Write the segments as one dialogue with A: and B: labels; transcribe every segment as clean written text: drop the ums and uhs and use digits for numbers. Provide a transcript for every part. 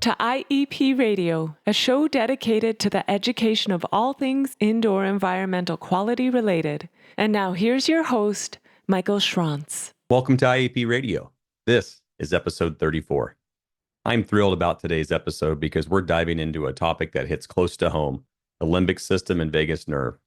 A: to IEP Radio, a show dedicated to the education of all things indoor environmental quality related. And now here's your host, Michael Schrantz.
B: Welcome to IEP Radio. This is episode 34. I'm thrilled about today's episode because we're diving into a topic that hits close to home, the limbic system and vagus nerve.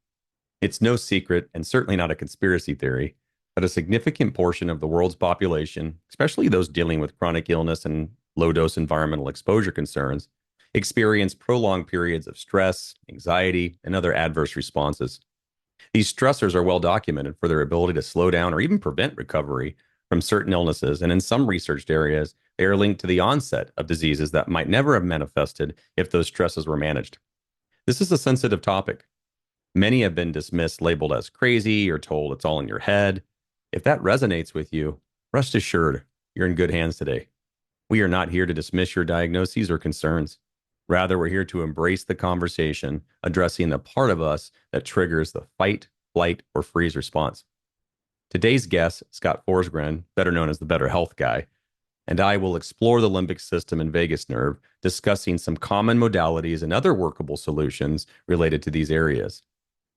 B: It's no secret, and certainly not a conspiracy theory, that a significant portion of the world's population, especially those dealing with chronic illness and low-dose environmental exposure concerns, experience prolonged periods of stress, anxiety, and other adverse responses. These stressors are well documented for their ability to slow down or even prevent recovery from certain illnesses, and in some researched areas, they are linked to the onset of diseases that might never have manifested if those stresses were managed. This is a sensitive topic. Many have been dismissed, labeled as crazy, or told it's all in your head. If that resonates with you, rest assured, you're in good hands today. We are not here to dismiss your diagnoses or concerns. Rather, we're here to embrace the conversation, addressing the part of us that triggers the fight, flight, or freeze response. Today's guest, Scott Forsgren, better known as the Better Health Guy, and I will explore the limbic system and vagus nerve, discussing some common modalities and other workable solutions related to these areas.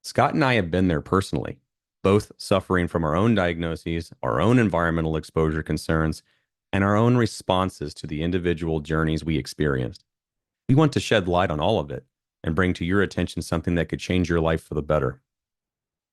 B: Scott and I have been there personally, both suffering from our own diagnoses, our own environmental exposure concerns, and our own responses to the individual journeys we experienced. We want to shed light on all of it and bring to your attention something that could change your life for the better.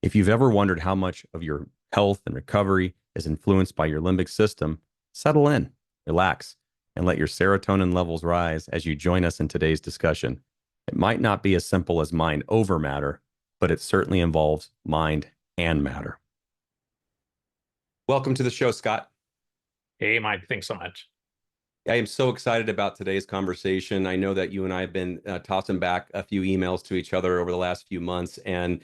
B: If you've ever wondered how much of your health and recovery is influenced by your limbic system, settle in, relax, and let your serotonin levels rise as you join us in today's discussion. It might not be as simple as mind over matter, but it certainly involves mind and matter. Welcome to the show, Scott.
C: Hey, Mike, thanks so much.
B: I am so excited about today's conversation. I know that you and I have been tossing back a few emails to each other over the last few months, and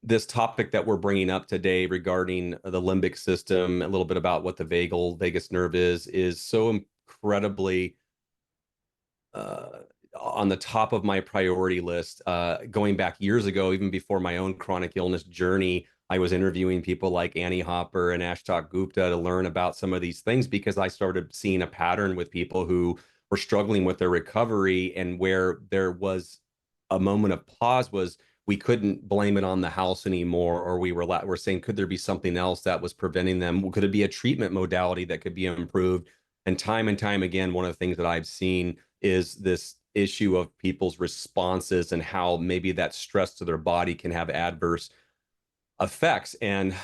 B: this topic that we're bringing up today regarding the limbic system, a little bit about what the vagus nerve is so incredibly on the top of my priority list. Going back years ago, even before my own chronic illness journey, I was interviewing people like Annie Hopper and Ashtok Gupta to learn about some of these things because I started seeing a pattern with people who were struggling with their recovery, and where there was a moment of pause was we couldn't blame it on the house anymore, or we were saying, could there be something else that was preventing them? Could it be a treatment modality that could be improved? And time again, one of the things that I've seen is this issue of people's responses and how maybe that stress to their body can have adverse effects. And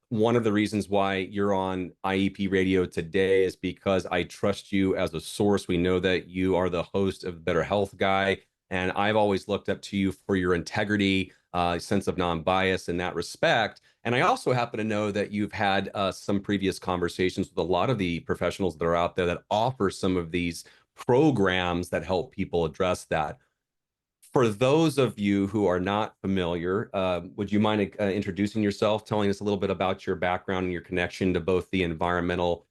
B: one of the reasons why you're on IEP Radio today is because I trust you as a source. We know that you are the host of Better Health Guy, and I've always looked up to you for your integrity, sense of non-bias in that respect. And I also happen to know that you've had some previous conversations with a lot of the professionals that are out there that offer some of these programs that help people address that. For those of you who are not familiar, would you mind introducing yourself, telling us a little bit about your background and your connection to both the environmental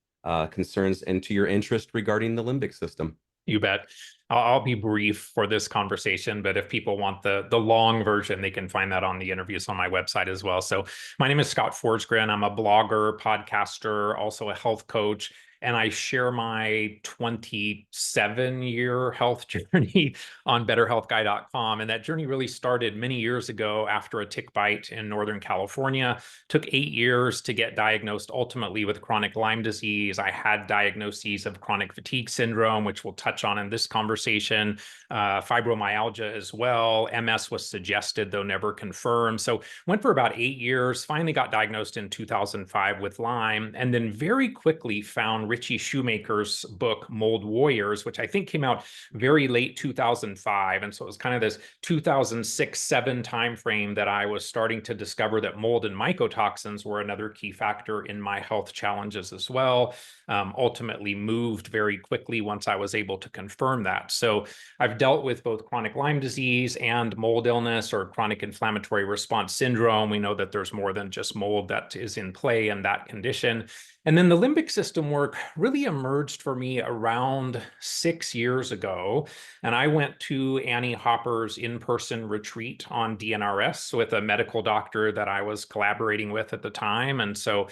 B: concerns and to your interest regarding the limbic system?
C: You bet. I'll be brief for this conversation, but if people want the long version, they can find that on the interviews on my website as well. So my name is Scott Forsgren. I'm a blogger, podcaster, also a health coach, and I share my 27-year health journey on betterhealthguy.com. And that journey really started many years ago after a tick bite in Northern California. Took 8 years to get diagnosed ultimately with chronic Lyme disease. I had diagnoses of chronic fatigue syndrome, which we'll touch on in this conversation, fibromyalgia as well. MS was suggested, though never confirmed. So went for about 8 years, finally got diagnosed in 2005 with Lyme, and then very quickly found Richie Shoemaker's book, Mold Warriors, which I think came out very late 2005. And so it was kind of this 2006-07 timeframe that I was starting to discover that mold and mycotoxins were another key factor in my health challenges as well. Ultimately moved very quickly once I was able to confirm that. So I've dealt with both chronic Lyme disease and mold illness, or chronic inflammatory response syndrome. We know that there's more than just mold that is in play in that condition. And then the limbic system work really emerged for me around 6 years ago. And I went to Annie Hopper's in-person retreat on DNRS with a medical doctor that I was collaborating with at the time. And so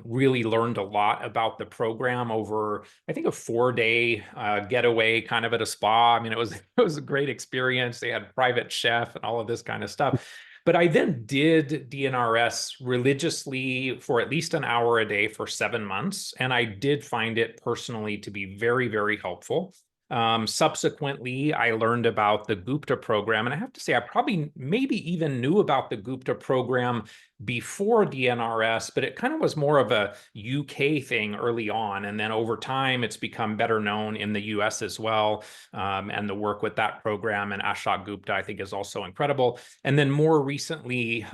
C: really learned a lot about the program over, I think, a 4-day getaway kind of at a spa. I mean, it was a great experience. They had private chef and all of this kind of stuff. But I then did DNRS religiously for at least an hour a day for 7 months. And I did find it personally to be very, very helpful. Subsequently, I learned about the Gupta program. And I have to say, I probably maybe even knew about the Gupta program before DNRS, but it kind of was more of a UK thing early on. And then over time, it's become better known in the US as well. And the work with that program and Ashok Gupta, I think, is also incredible. And then more recently,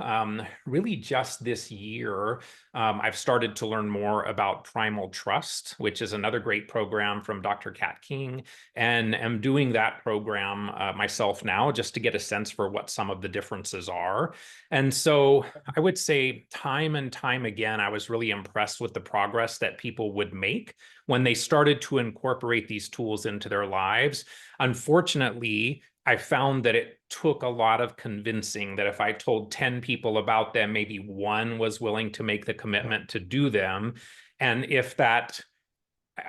C: really just this year, I've started to learn more about Primal Trust, which is another great program from Dr. Kat King, and am doing that program myself now just to get a sense for what some of the differences are. And so I would say time and time again, I was really impressed with the progress that people would make when they started to incorporate these tools into their lives. Unfortunately, I found that it took a lot of convincing, that if I told 10 people about them, maybe one was willing to make the commitment to do them. And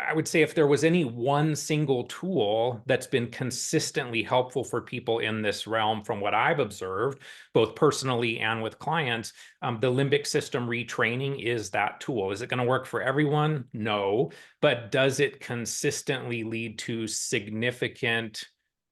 C: I would say if there was any one single tool that's been consistently helpful for people in this realm, from what I've observed, both personally and with clients, the limbic system retraining is that tool. Is it going to work for everyone? No. But does it consistently lead to significant,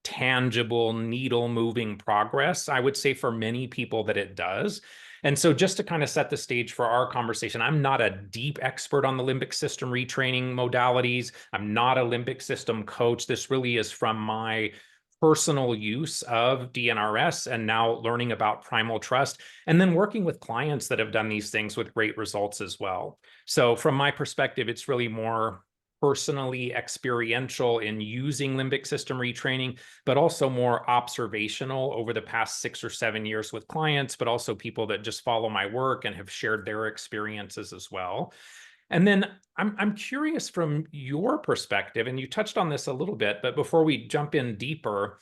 C: tangible, needle moving progress? I would say for many people that it does. And so just to kind of set the stage for our conversation, I'm not a deep expert on the limbic system retraining modalities. I'm not a limbic system coach. This really is from my personal use of DNRS and now learning about Primal Trust, and then working with clients that have done these things with great results as well. So from my perspective, it's really more personally experiential in using limbic system retraining, but also more observational over the past 6 or 7 years with clients, but also people that just follow my work and have shared their experiences as well. And then I'm curious from your perspective, and you touched on this a little bit, but before we jump in deeper,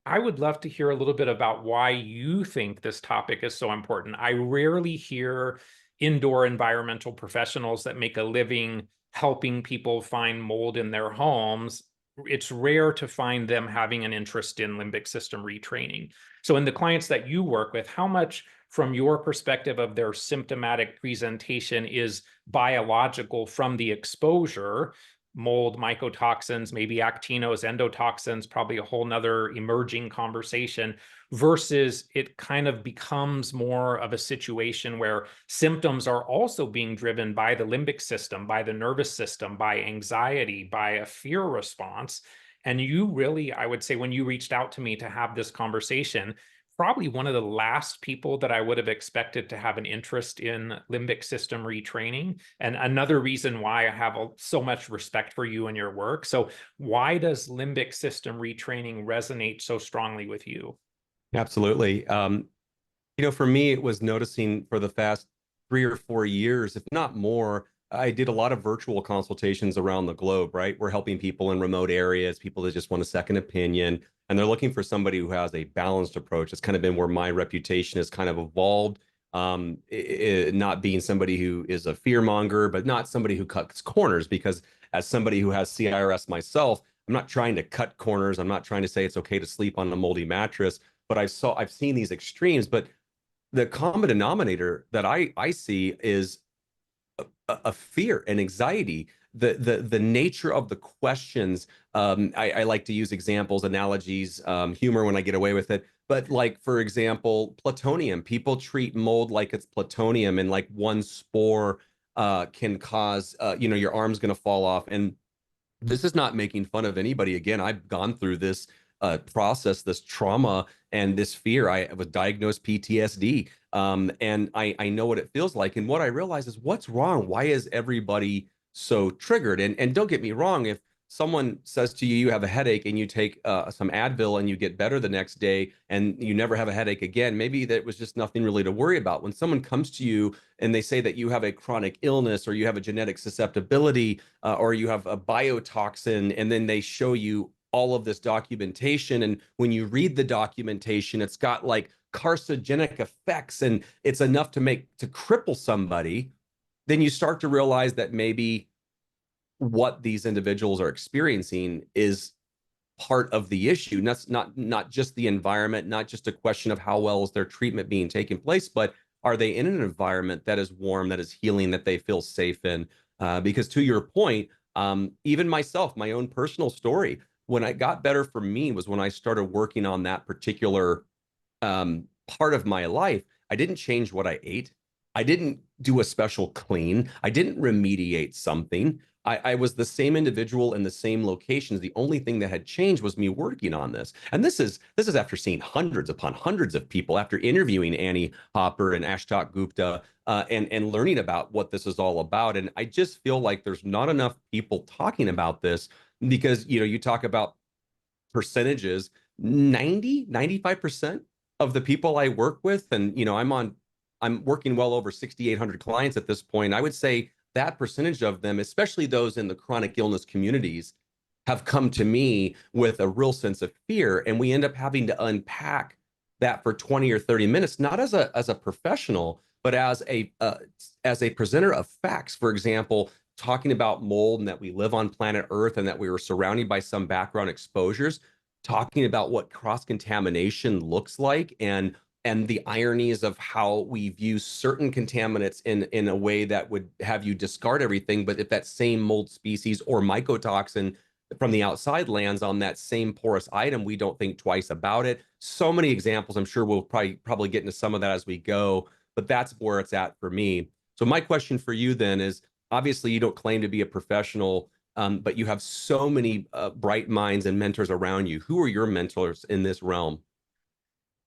C: I would love to hear a little bit about why you think this topic is so important. I rarely hear indoor environmental professionals that make a living helping people find mold in their homes. It's rare to find them having an interest in limbic system retraining. So in the clients that you work with, how much from your perspective of their symptomatic presentation is biological from the exposure, mold, mycotoxins, maybe actinos, endotoxins, probably a whole nother emerging conversation, versus it kind of becomes more of a situation where symptoms are also being driven by the limbic system, by the nervous system, by anxiety, by a fear response. And you really, I would say, when you reached out to me to have this conversation, probably one of the last people that I would have expected to have an interest in limbic system retraining. And another reason why I have so much respect for you and your work. So why does limbic system retraining resonate so strongly with you?
B: Absolutely. For me, it was noticing for the past 3 or 4 years, if not more, I did a lot of virtual consultations around the globe, right? We're helping people in remote areas, people that just want a second opinion, and they're looking for somebody who has a balanced approach. It's kind of been where my reputation has kind of evolved, not being somebody who is a fear monger, but not somebody who cuts corners, because as somebody who has CIRS myself, I'm not trying to cut corners. I'm not trying to say it's okay to sleep on a moldy mattress, but I've seen these extremes. But the common denominator that I see is a fear and anxiety. The nature of the questions. I like to use examples, analogies, humor when I get away with it. But like, for example, plutonium. People treat mold like it's plutonium, and like one spore can cause, your arm's going to fall off. And this is not making fun of anybody. Again, I've gone through this process, this trauma, and this fear. I was diagnosed PTSD, and I know what it feels like. And what I realize is, what's wrong? Why is everybody so triggered? And don't get me wrong, if someone says to you, you have a headache, and you take some Advil and you get better the next day, and you never have a headache again, maybe that was just nothing really to worry about. When someone comes to you and they say that you have a chronic illness, or you have a genetic susceptibility, or you have a biotoxin, and then they show you all of this documentation, and when you read the documentation, it's got like carcinogenic effects, and it's enough to cripple somebody, then you start to realize that maybe what these individuals are experiencing is part of the issue. And that's not just the environment, not just a question of how well is their treatment being taken place, but are they in an environment that is warm, that is healing, that they feel safe in? Because to your point, even myself, my own personal story, when I got better for me was when I started working on that particular part of my life. I didn't change what I ate. I didn't do a special clean. I didn't remediate something. I was the same individual in the same locations. The only thing that had changed was me working on this. And this is after seeing hundreds upon hundreds of people, after interviewing Annie Hopper and Ashtok Gupta, and learning about what this is all about. And I just feel like there's not enough people talking about this because, you talk about percentages, 95% of the people I work with, and, I'm working well over 6,800 clients at this point. I would say that percentage of them, especially those in the chronic illness communities, have come to me with a real sense of fear. And we end up having to unpack that for 20 or 30 minutes, not as a professional, but as a presenter of facts. For example, talking about mold and that we live on planet Earth and that we were surrounded by some background exposures, talking about what cross-contamination looks like and the ironies of how we view certain contaminants in a way that would have you discard everything. But if that same mold species or mycotoxin from the outside lands on that same porous item, we don't think twice about it. So many examples. I'm sure we'll probably get into some of that as we go, but that's where it's at for me. So my question for you then is, obviously you don't claim to be a professional, but you have so many bright minds and mentors around you. Who are your mentors in this realm?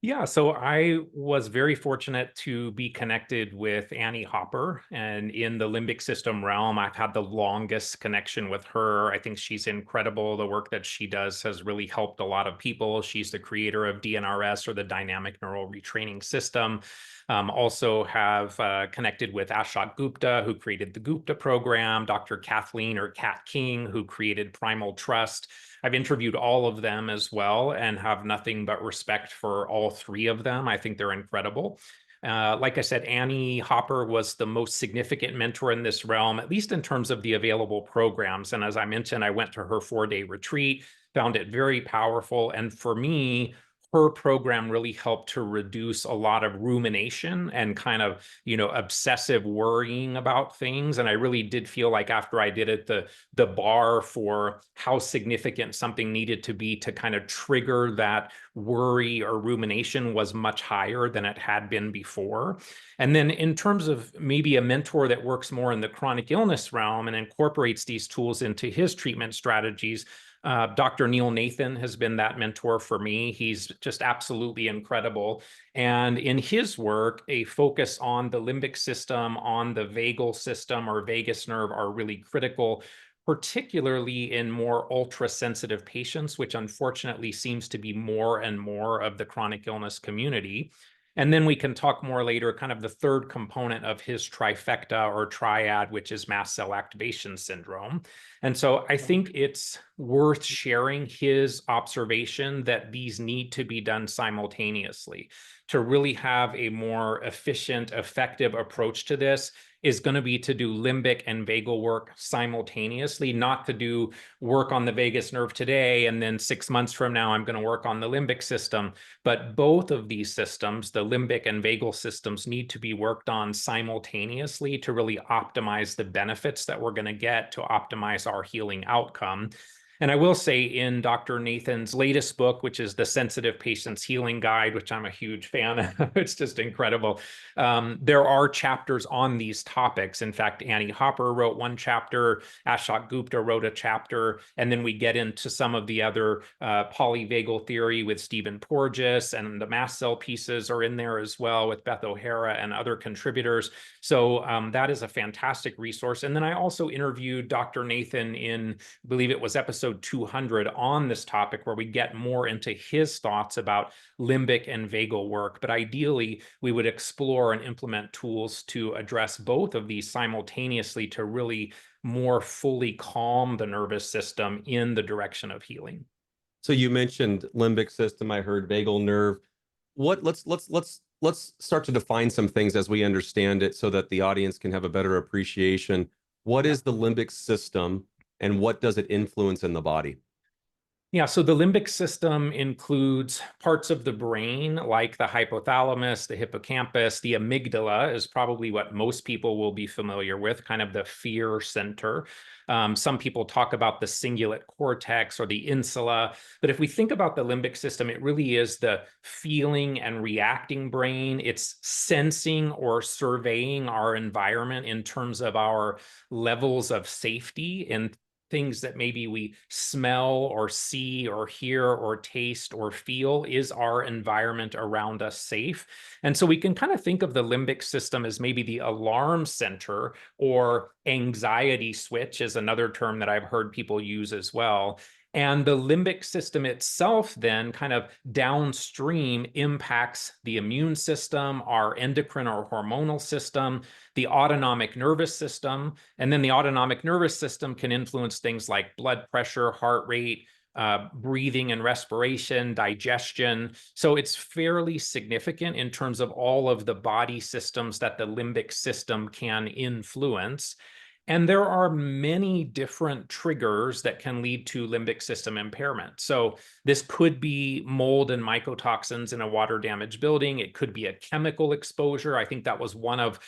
C: Yeah, so I was very fortunate to be connected with Annie Hopper, and in the limbic system realm, I've had the longest connection with her. I think she's incredible. The work that she does has really helped a lot of people. She's the creator of DNRS, or the Dynamic Neural Retraining System. Also have connected with Ashok Gupta, who created the Gupta program, Dr. Kathleen or Kat King, who created Primal Trust. I've interviewed all of them as well and have nothing but respect for all three of them. I think they're incredible. Like I said, Annie Hopper was the most significant mentor in this realm, at least in terms of the available programs. And as I mentioned, I went to her 4-day retreat, found it very powerful. And for me, her program really helped to reduce a lot of rumination and kind of, obsessive worrying about things. And I really did feel like after I did it, the bar for how significant something needed to be to kind of trigger that worry or rumination was much higher than it had been before. And then in terms of maybe a mentor that works more in the chronic illness realm and incorporates these tools into his treatment strategies, Dr. Neil Nathan has been that mentor for me. He's just absolutely incredible. And in his work, a focus on the limbic system, on the vagal system or vagus nerve are really critical, particularly in more ultra-sensitive patients, which unfortunately seems to be more and more of the chronic illness community. And then we can talk more later, kind of the third component of his trifecta or triad, which is mast cell activation syndrome. And so I think it's worth sharing his observation that these need to be done simultaneously. To really have a more efficient, effective approach to this is going to be to do limbic and vagal work simultaneously, not to do work on the vagus nerve today, and then 6 months from now, I'm going to work on the limbic system. But both of these systems, the limbic and vagal systems, need to be worked on simultaneously to really optimize the benefits that we're going to get to optimize our healing outcome. And I will say in Dr. Nathan's latest book, which is the Sensitive Patients Healing Guide, which I'm a huge fan of, it's just incredible. There are chapters on these topics. In fact, Annie Hopper wrote one chapter, Ashok Gupta wrote a chapter, and then we get into some of the other polyvagal theory with Stephen Porges, and the mast cell pieces are in there as well with Beth O'Hara and other contributors. So that is a fantastic resource. And then I also interviewed Dr. Nathan in, I believe it was episode 200 on this topic, where we get more into his thoughts about limbic and vagal work. But ideally, we would explore and implement tools to address both of these simultaneously to really more fully calm the nervous system in the direction of healing.
B: So you mentioned limbic system. I heard vagal nerve. Let's start to define some things as we understand it, so that the audience can have a better appreciation. What is the limbic system? and what does it influence in the body?
C: Yeah, so the limbic system includes parts of the brain like the hypothalamus, the hippocampus, the amygdala is probably what most people will be familiar with, kind of the fear center. Some people talk about the cingulate cortex or the insula, but if we think about the limbic system, it really is the feeling and reacting brain. It's sensing or surveying our environment in terms of our levels of safety and things that maybe we smell or see or hear or taste or feel. Is our environment around us safe? And so we can kind of think of the limbic system as maybe the alarm center, or anxiety switch is another term that I've heard people use as well. And the limbic system itself then kind of downstream impacts the immune system, our endocrine or hormonal system, the autonomic nervous system. And then the autonomic nervous system can influence things like blood pressure, heart rate, breathing and respiration, digestion. So it's fairly significant in terms of all of the body systems that the limbic system can influence. And there are many different triggers that can lead to limbic system impairment. So this could be mold and mycotoxins in a water damaged building. It could be a chemical exposure. I think that was one of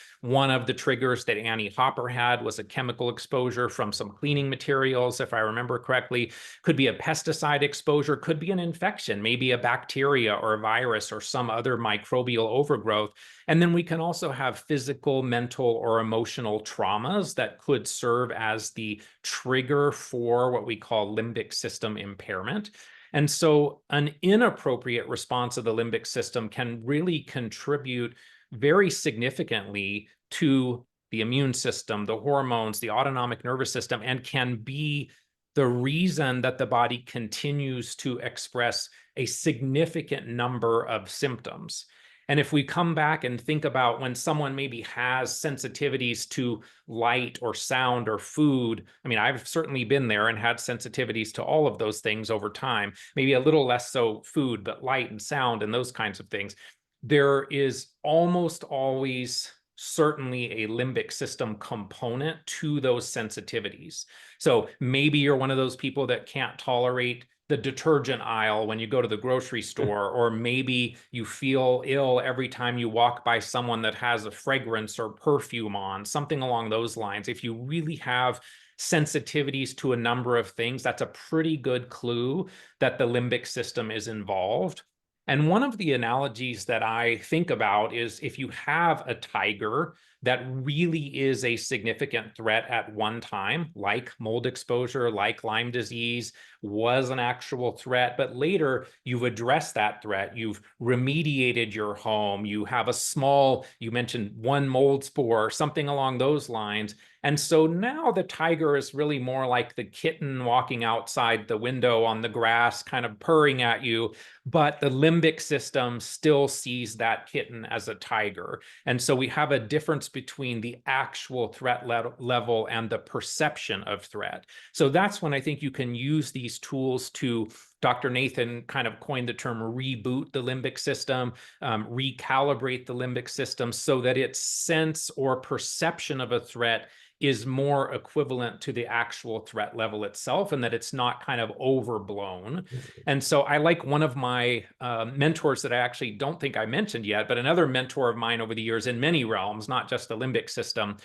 C: the triggers that Annie Hopper had, was a chemical exposure from some cleaning materials, if I remember correctly. Could be a pesticide exposure, could be an infection, maybe a bacteria or a virus or some other microbial overgrowth. And then we can also have physical, mental, or emotional traumas that could serve as the trigger for what we call limbic system impairment. And so an inappropriate response of the limbic system can really contribute very significantly to the immune system, the hormones, the autonomic nervous system, and can be the reason that the body continues to express a significant number of symptoms. And if we come back and think about when someone maybe has sensitivities to light or sound or food, I mean, I've certainly been there and had sensitivities to all of those things over time, maybe a little less so food, but light and sound and those kinds of things. There is almost always certainly a limbic system component to those sensitivities. So maybe you're one of those people that can't tolerate the detergent aisle when you go to the grocery store, or maybe you feel ill every time you walk by someone that has a fragrance or perfume on, something along those lines. If you really have sensitivities to a number of things, that's a pretty good clue that the limbic system is involved. And one of the analogies that I think about is if you have a tiger that really is a significant threat at one time, like mold exposure, like Lyme disease, was an actual threat, but later you've addressed that threat, you've remediated your home, you have a small, you mentioned one mold spore, something along those lines. And so now the tiger is really more like the kitten walking outside the window on the grass, kind of purring at you, but the limbic system still sees that kitten as a tiger. And so we have a difference between the actual threat level and the perception of threat. So that's when I think you can use these tools to, Dr. Nathan kind of coined the term reboot the limbic system, recalibrate the limbic system so that its sense or perception of a threat is more equivalent to the actual threat level itself, and that it's not kind of overblown. And so I like one of my mentors that I actually don't think I mentioned yet, but another mentor of mine over the years in many realms, not just the limbic system,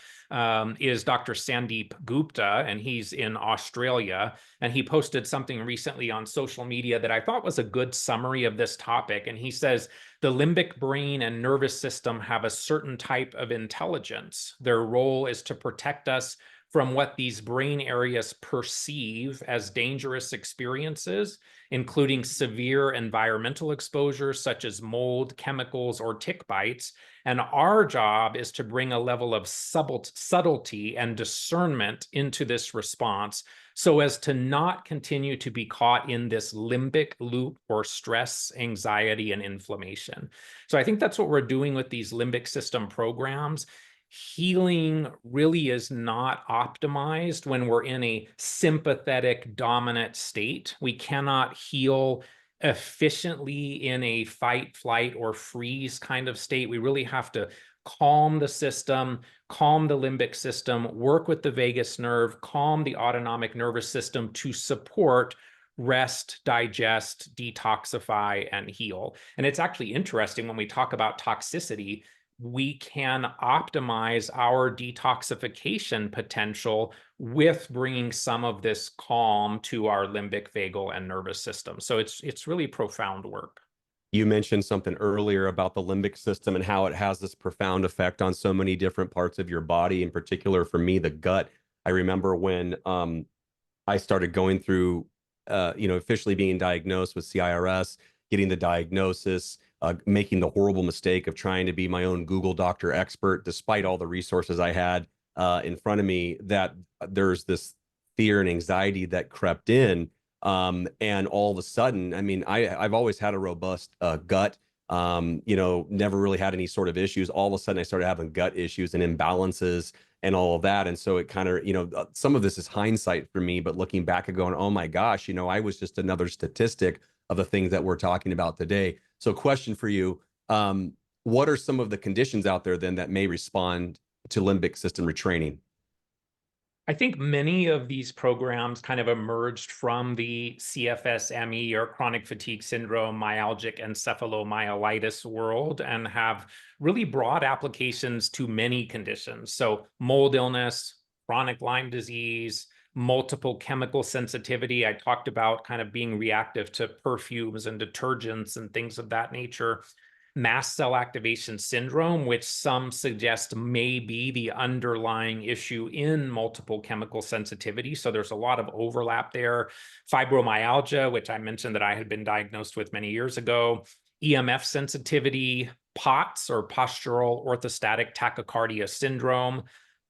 C: is Dr. Sandeep Gupta, and he's in Australia. And he posted something recently on social media that I thought was a good summary of this topic. And he says, the limbic brain and nervous system have a certain type of intelligence. Their role is to protect us from what these brain areas perceive as dangerous experiences, including severe environmental exposures such as mold, chemicals, or tick bites. And our job is to bring a level of subtlety and discernment into this response so as to not continue to be caught in this limbic loop or stress, anxiety, and inflammation. So I think that's what we're doing with these limbic system programs. Healing really is not optimized when we're in a sympathetic dominant state. We cannot heal efficiently in a fight, flight, or freeze kind of state. We really have to calm the system, calm the limbic system, work with the vagus nerve, calm the autonomic nervous system to support rest, digest, detoxify, and heal. And it's actually interesting when we talk about toxicity, we can optimize our detoxification potential with bringing some of this calm to our limbic, vagal, and nervous system. So it's really profound work.
B: You mentioned something earlier about the limbic system and how it has this profound effect on so many different parts of your body, in particular for me, the gut. I remember when I started going through, officially being diagnosed with CIRS, getting the diagnosis, making the horrible mistake of trying to be my own Google doctor expert, despite all the resources I had in front of me, that there's this fear and anxiety that crept in. And all of a sudden, I mean, I've always had a robust gut, never really had any sort of issues. All of a sudden, I started having gut issues and imbalances and all of that. And so it kind of, some of this is hindsight for me, but looking back and going, oh my gosh, I was just another statistic of the things that we're talking about today. So question for you, what are some of the conditions out there then that may respond to limbic system retraining?
C: I think many of these programs kind of emerged from the CFS-ME or chronic fatigue syndrome, myalgic encephalomyelitis world and have really broad applications to many conditions. So mold illness, chronic Lyme disease, multiple chemical sensitivity. I talked about kind of being reactive to perfumes and detergents and things of that nature. Mast cell activation syndrome, which some suggest may be the underlying issue in multiple chemical sensitivity. So there's a lot of overlap there. Fibromyalgia, which I mentioned that I had been diagnosed with many years ago. EMF sensitivity, POTS or postural orthostatic tachycardia syndrome,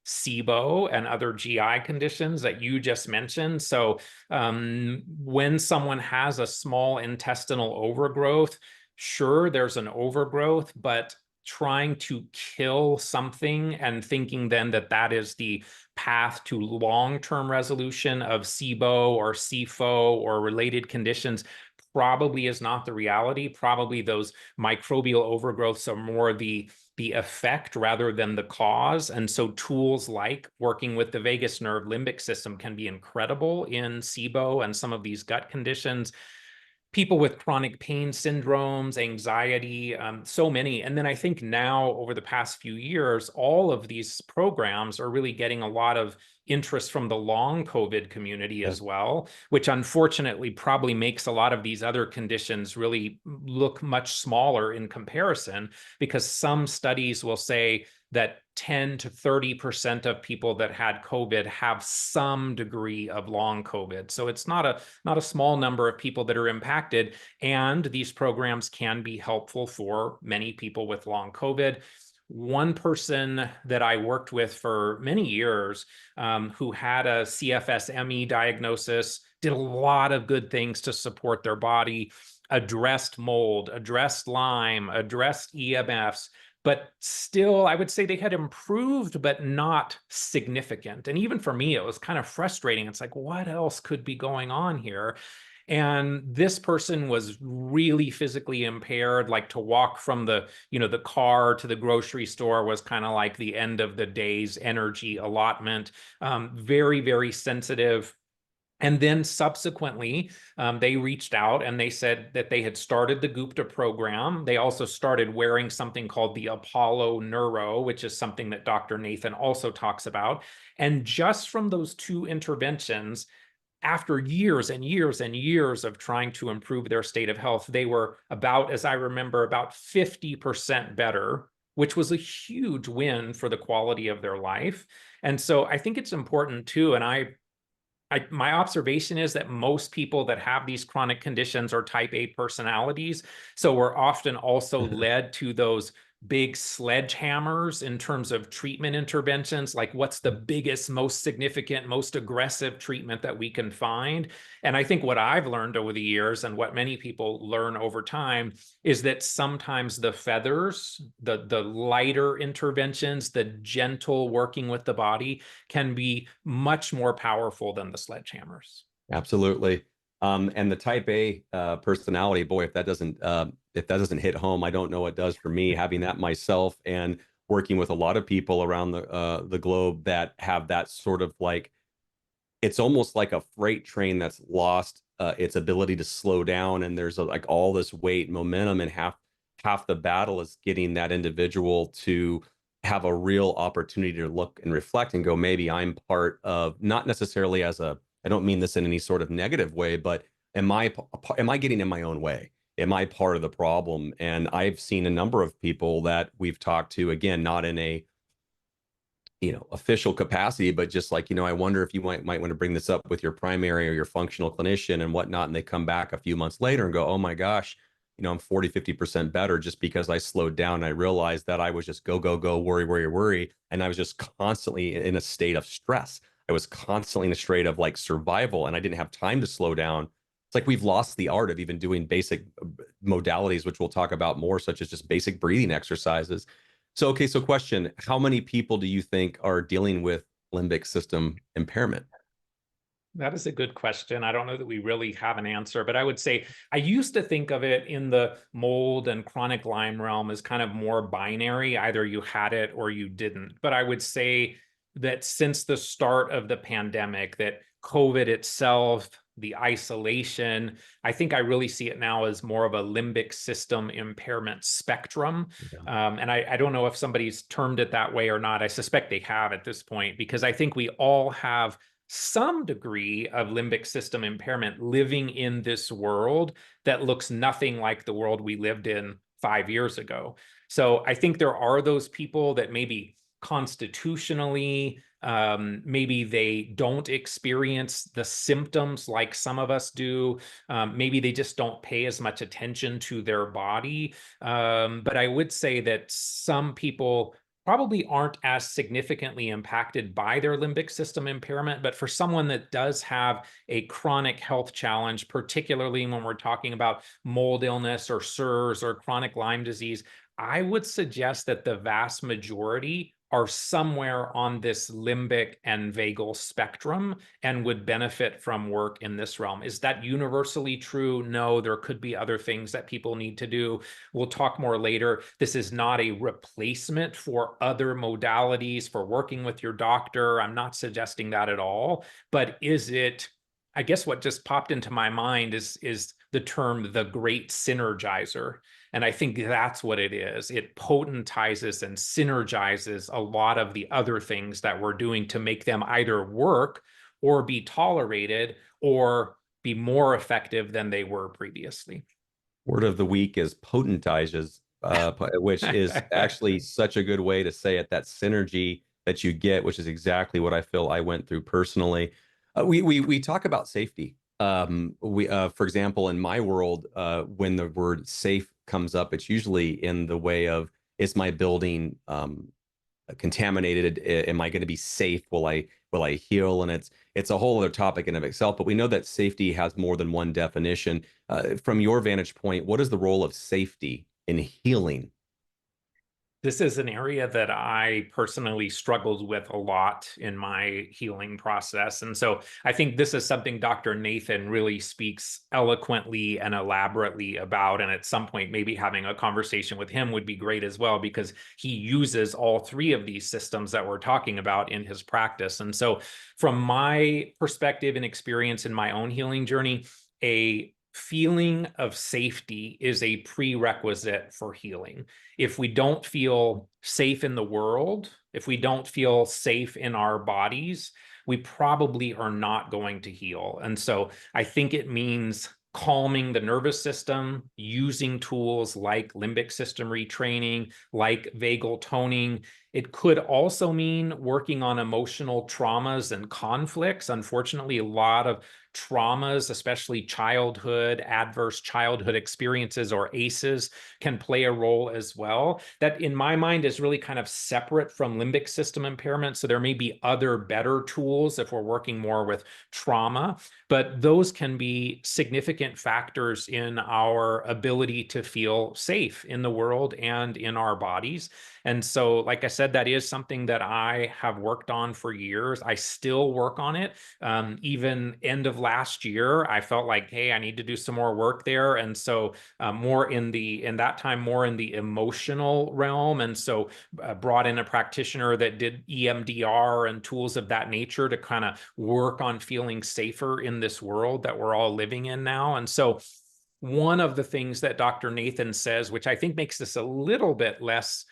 C: SIBO, and other GI conditions that you just mentioned. So when someone has a small intestinal overgrowth, sure, there's an overgrowth, but trying to kill something and thinking then that that is the path to long-term resolution of SIBO or SIFO or related conditions probably is not the reality. Probably those microbial overgrowths are more the effect rather than the cause. And so tools like working with the vagus nerve limbic system can be incredible in SIBO and some of these gut conditions. People with chronic pain syndromes, anxiety, so many. And then I think now over the past few years, all of these programs are really getting a lot of interest from the long COVID community as well, which unfortunately probably makes a lot of these other conditions really look much smaller in comparison, because some studies will say that 10 to 30% of people that had COVID have some degree of long COVID. So it's not a small number of people that are impacted, and these programs can be helpful for many people with long COVID. One person that I worked with for many years who had a CFS-ME diagnosis, did a lot of good things to support their body, addressed mold, addressed Lyme, addressed EMFs, but still, I would say they had improved, but not significant. And even for me, it was kind of frustrating. It's like, what else could be going on here? And this person was really physically impaired, like to walk from the car to the grocery store was kind of like the end of the day's energy allotment. Very, very sensitive. And then subsequently, they reached out and they said that they had started the Gupta program. They also started wearing something called the Apollo Neuro, which is something that Dr. Nathan also talks about. And just from those two interventions, after years and years and years of trying to improve their state of health, they were about, as I remember, about 50% better, which was a huge win for the quality of their life. And so I think it's important too, and my observation is that most people that have these chronic conditions are type A personalities. So we're often also led to those big sledgehammers in terms of treatment interventions, like what's the biggest, most significant, most aggressive treatment that we can find. And I think what I've learned over the years and what many people learn over time is that sometimes the feathers, the lighter interventions, the gentle working with the body can be much more powerful than the sledgehammers.
B: Absolutely. And the type A personality, boy, if that doesn't hit home, I don't know what does for me, having that myself. And working with a lot of people around the globe that have that sort of like, it's almost like a freight train that's lost its ability to slow down, and there's like all this weight, momentum, and half the battle is getting that individual to have a real opportunity to look and reflect and go, maybe I'm part of, not necessarily as a, I don't mean this in any sort of negative way, but am I getting in my own way? Am I part of the problem? And I've seen a number of people that we've talked to, again, not in a official capacity, but just like, I wonder if you might want to bring this up with your primary or your functional clinician and whatnot. And they come back a few months later and go, oh my gosh, I'm 40, 50% better just because I slowed down. I realized that I was just go, go, go, worry, worry, worry. And I was just constantly in a state of stress. I was constantly in a state of like survival, and I didn't have time to slow down. It's like we've lost the art of even doing basic modalities, which we'll talk about more, such as just basic breathing exercises. So, okay, so question, how many people do you think are dealing with limbic system impairment?
C: That is a good question. I don't know that we really have an answer, but I would say I used to think of it in the mold and chronic Lyme realm as kind of more binary. Either you had it or you didn't. But I would say that since the start of the pandemic, that COVID itself, the isolation, I think I really see it now as more of a limbic system impairment spectrum.
B: Yeah.
C: And I don't know if somebody's termed it that way or not. I suspect they have at this point, because I think we all have some degree of limbic system impairment living in this world that looks nothing like the world we lived in 5 years ago. So I think there are those people that maybe constitutionally, maybe they don't experience the symptoms like some of us do. Maybe they just don't pay as much attention to their body. But I would say that some people probably aren't as significantly impacted by their limbic system impairment. But for someone that does have a chronic health challenge, particularly when we're talking about mold illness or SIRS or chronic Lyme disease, I would suggest that the vast majority are somewhere on this limbic and vagal spectrum and would benefit from work in this realm. Is that universally true? No, there could be other things that people need to do. We'll talk more later. This is not a replacement for other modalities for working with your doctor. I'm not suggesting that at all. But is it, I guess what just popped into my mind is the term the great synergizer. And I think that's what it is. It potentizes and synergizes a lot of the other things that we're doing to make them either work or be tolerated or be more effective than they were previously.
B: Word of the week is potentizes, which is actually such a good way to say it. That synergy that you get, which is exactly what I feel I went through personally. We talk about safety. For example, in my world, when the word safe comes up, it's usually in the way of, is my building contaminated? Am I going to be safe? Will I heal? And it's a whole other topic in of itself. But we know that safety has more than one definition. From your vantage point, what is the role of safety in healing?
C: This is an area that I personally struggled with a lot in my healing process. And so I think this is something Dr. Nathan really speaks eloquently and elaborately about. And at some point, maybe having a conversation with him would be great as well, because he uses all three of these systems that we're talking about in his practice. And so from my perspective and experience in my own healing journey, a feeling of safety is a prerequisite for healing. If we don't feel safe in the world, if we don't feel safe in our bodies, we probably are not going to heal. And so I think it means calming the nervous system, using tools like limbic system retraining, like vagal toning. It could also mean working on emotional traumas and conflicts. Unfortunately, a lot of traumas, especially childhood, adverse childhood experiences or ACEs, can play a role as well. That in my mind is really kind of separate from limbic system impairment. So there may be other better tools if we're working more with trauma, but those can be significant factors in our ability to feel safe in the world and in our bodies. And so, like I said, that is something that I have worked on for years. I still work on it. Even end of last year, I felt like, hey, I need to do some more work there. And so more in that time, more in the emotional realm. And so brought in a practitioner that did EMDR and tools of that nature to kind of work on feeling safer in this world that we're all living in now. And so one of the things that Dr. Nathan says, which I think makes this a little bit less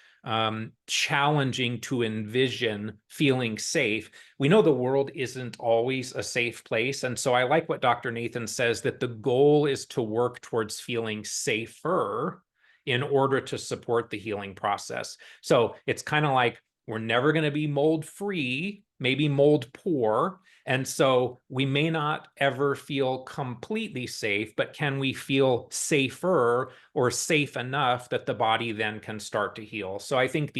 C: challenging to envision feeling safe. We know the world isn't always a safe place. And so I like what Dr. Nathan says, that the goal is to work towards feeling safer in order to support the healing process. So it's kind of like, we're never going to be mold free, maybe mold poor. And so we may not ever feel completely safe, but can we feel safer or safe enough that the body then can start to heal? So I think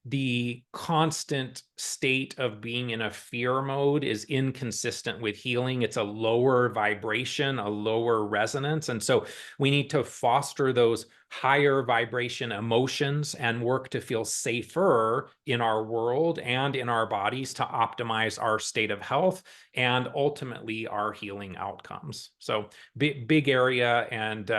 C: the constant state of being in a fear mode is inconsistent with healing. It's a lower vibration, a lower resonance. And so we need to foster those higher vibration emotions and work to feel safer in our world and in our bodies to optimize our state of health and ultimately our healing outcomes. So big area. And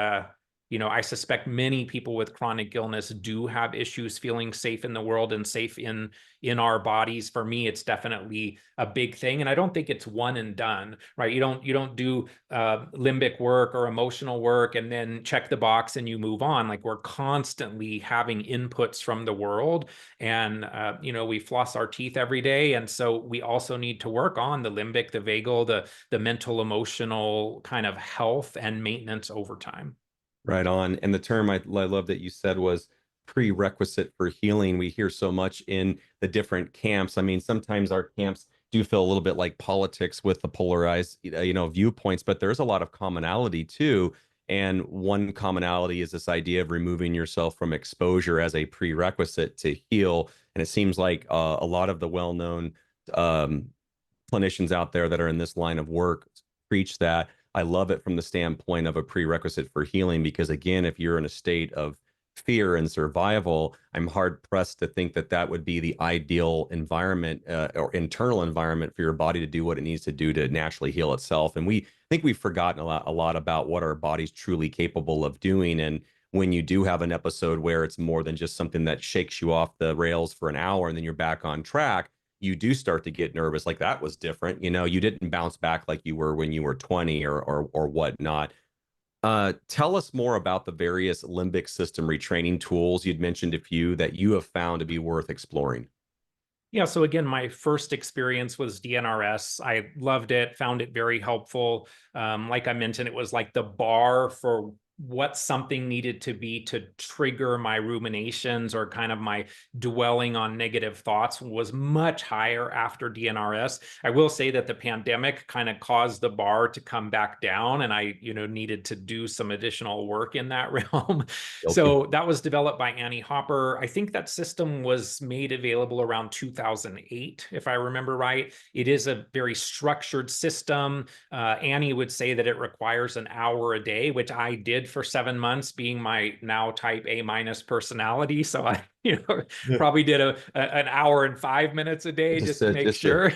C: I suspect many people with chronic illness do have issues feeling safe in the world and safe in our bodies. For me, it's definitely a big thing. And I don't think it's one and done, right? You don't do limbic work or emotional work and then check the box and you move on. Like, we're constantly having inputs from the world, and we floss our teeth every day. And so we also need to work on the limbic, the vagal, the mental, emotional kind of health and maintenance over time.
B: Right on. And the term I love that you said was prerequisite for healing. We hear so much in the different camps. I mean, sometimes our camps do feel a little bit like politics with the polarized, viewpoints, but there's a lot of commonality too. And one commonality is this idea of removing yourself from exposure as a prerequisite to heal. And it seems like a lot of the well-known um, clinicians out there that are in this line of work preach that. I love it from the standpoint of a prerequisite for healing, because again, if you're in a state of fear and survival, I'm hard pressed to think that that would be the ideal environment or internal environment for your body to do what it needs to do to naturally heal itself. And we think we've forgotten a lot about what our body's truly capable of doing. And when you do have an episode where it's more than just something that shakes you off the rails for an hour and then you're back on track, you do start to get nervous. Like, that was different. You didn't bounce back like you were when you were 20 or whatnot. Tell us more about the various limbic system retraining tools. You'd mentioned a few that you have found to be worth exploring.
C: Yeah, so again, my first experience was DNRS. I loved it, found it very helpful. Like I mentioned, it was like the bar for what something needed to be to trigger my ruminations or kind of my dwelling on negative thoughts was much higher after DNRS. I will say that the pandemic kind of caused the bar to come back down, and I, needed to do some additional work in that realm.
B: Guilty.
C: So that was developed by Annie Hopper. I think that system was made available around 2008, if I remember right. It is a very structured system. Annie would say that it requires an hour a day, which I did for 7 months, being my now type A- personality. So I, probably did an hour and 5 minutes a day just to make sure.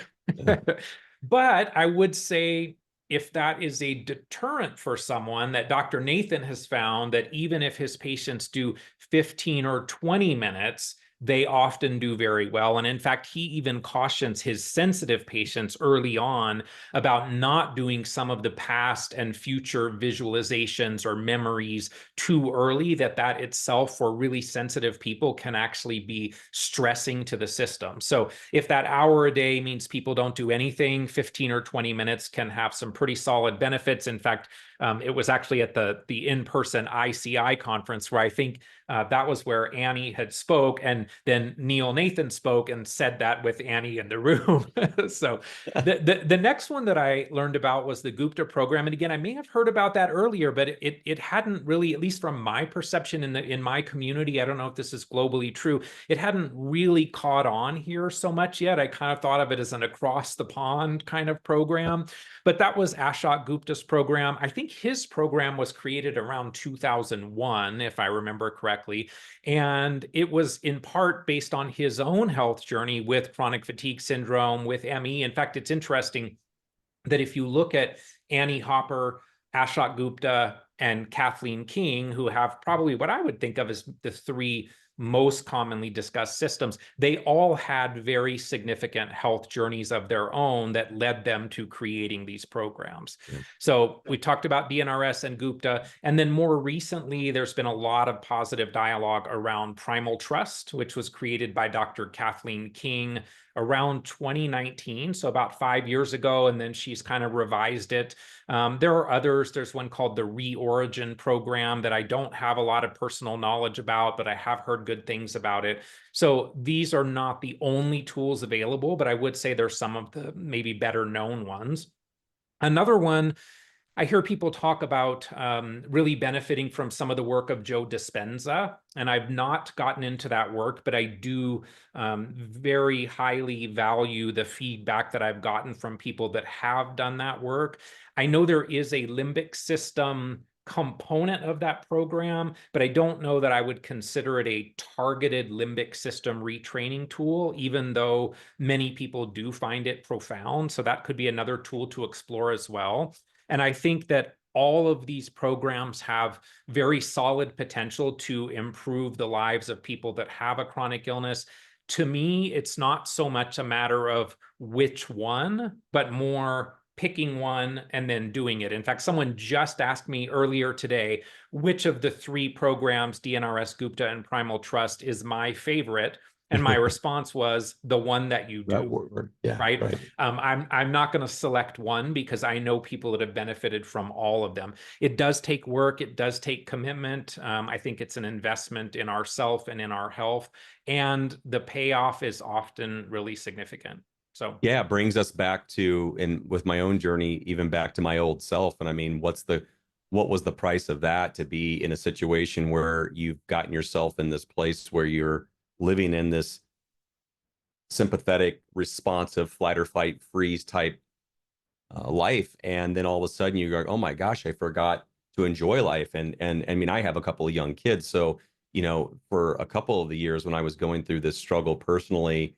C: But I would say, if that is a deterrent for someone, that Dr. Nathan has found that even if his patients do 15 or 20 minutes, they often do very well. And in fact, he even cautions his sensitive patients early on about not doing some of the past and future visualizations or memories too early, that itself for really sensitive people can actually be stressing to the system. So if that hour a day means people don't do anything, 15 or 20 minutes can have some pretty solid benefits. In fact, it was actually at the in-person ICI conference where I think that was where Annie had spoke, and then Neil Nathan spoke and said that with Annie in the room. So the next one that I learned about was the Gupta program. And again, I may have heard about that earlier, but it hadn't really, at least from my perception in my community, I don't know if this is globally true, it hadn't really caught on here so much yet. I kind of thought of it as an across the pond kind of program, but that was Ashok Gupta's program. I think his program was created around 2001, if I remember correctly. And it was in part based on his own health journey with chronic fatigue syndrome, with ME. In fact, it's interesting. that if you look at Annie Hopper, Ashok Gupta, and Kathleen King, who have probably what I would think of as the three most commonly discussed systems, they all had very significant health journeys of their own that led them to creating these programs.
B: Yeah.
C: So we talked about DNRS and Gupta, and then more recently, there's been a lot of positive dialogue around Primal Trust, which was created by Dr. Kathleen King around 2019, so about 5 years ago, and then she's kind of revised it. There are others. There's one called the Reorigin program that I don't have a lot of personal knowledge about, but I have heard good things about it. So these are not the only tools available, but I would say they're some of the maybe better known ones. Another one, I hear people talk about really benefiting from some of the work of Joe Dispenza, and I've not gotten into that work, but I do very highly value the feedback that I've gotten from people that have done that work. I know there is a limbic system component of that program, but I don't know that I would consider it a targeted limbic system retraining tool, even though many people do find it profound. So that could be another tool to explore as well. And I think that all of these programs have very solid potential to improve the lives of people that have a chronic illness. To me, it's not so much a matter of which one, but more picking one and then doing it. In fact, someone just asked me earlier today, which of the three programs, DNRS, Gupta, and Primal Trust, is my favorite? And my response was the one that you do.
B: Yeah,
C: right?
B: right.
C: I'm not going to select one because I know people that have benefited from all of them. It does take work. It does take commitment. I think it's an investment in ourself and in our health, and the payoff is often really significant. So
B: Yeah, it brings us back to, and with my own journey, even back to my old self. And I mean, what was the price of that, to be in a situation where you've gotten yourself in this place where you're living in this sympathetic, responsive, flight or fight, freeze type life, and then all of a sudden you go, oh my gosh, I forgot to enjoy life. And I mean, I have a couple of young kids, so for a couple of the years when I was going through this struggle personally,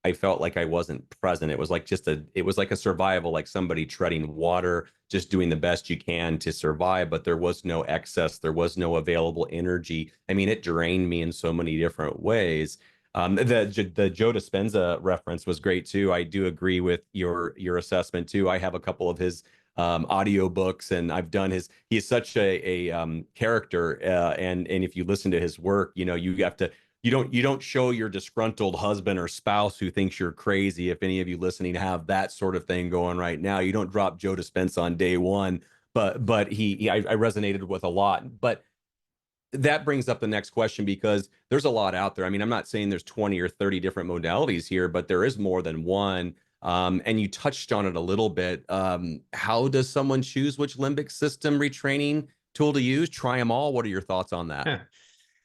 B: I felt like I wasn't present. It was like it was like a survival, like somebody treading water, just doing the best you can to survive, but there was no excess, there was no available energy. I mean, it drained me in so many different ways. The Joe Dispenza reference was great too. I do agree with your assessment too. I have a couple of his audio books, and I've done he's such a character, and if you listen to his work, you have to, you don't show your disgruntled husband or spouse who thinks you're crazy. If any of you listening have that sort of thing going right now, you don't drop Joe Dispenza on day one. But I resonated with a lot. But that brings up the next question, because there's a lot out there. I mean, I'm not saying there's 20 or 30 different modalities here, but there is more than one. And you touched on it a little bit. How does someone choose which limbic system retraining tool to use? Try them all. What are your thoughts on that?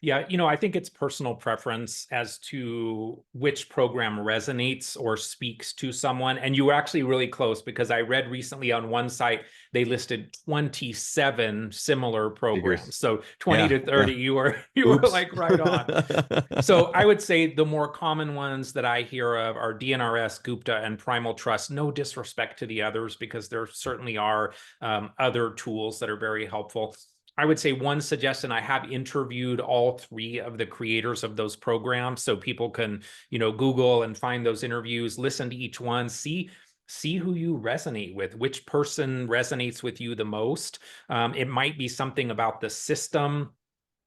C: Yeah, I think it's personal preference as to which program resonates or speaks to someone. And you were actually really close, because I read recently on one site, they listed 27 similar programs. So 20 to 30, yeah. you were like right on. So I would say the more common ones that I hear of are DNRS, Gupta, and Primal Trust. No disrespect to the others, because there certainly are other tools that are very helpful. I would say one suggestion, I have interviewed all three of the creators of those programs, so people can, Google and find those interviews, listen to each one, see who you resonate with, which person resonates with you the most. It might be something about the system,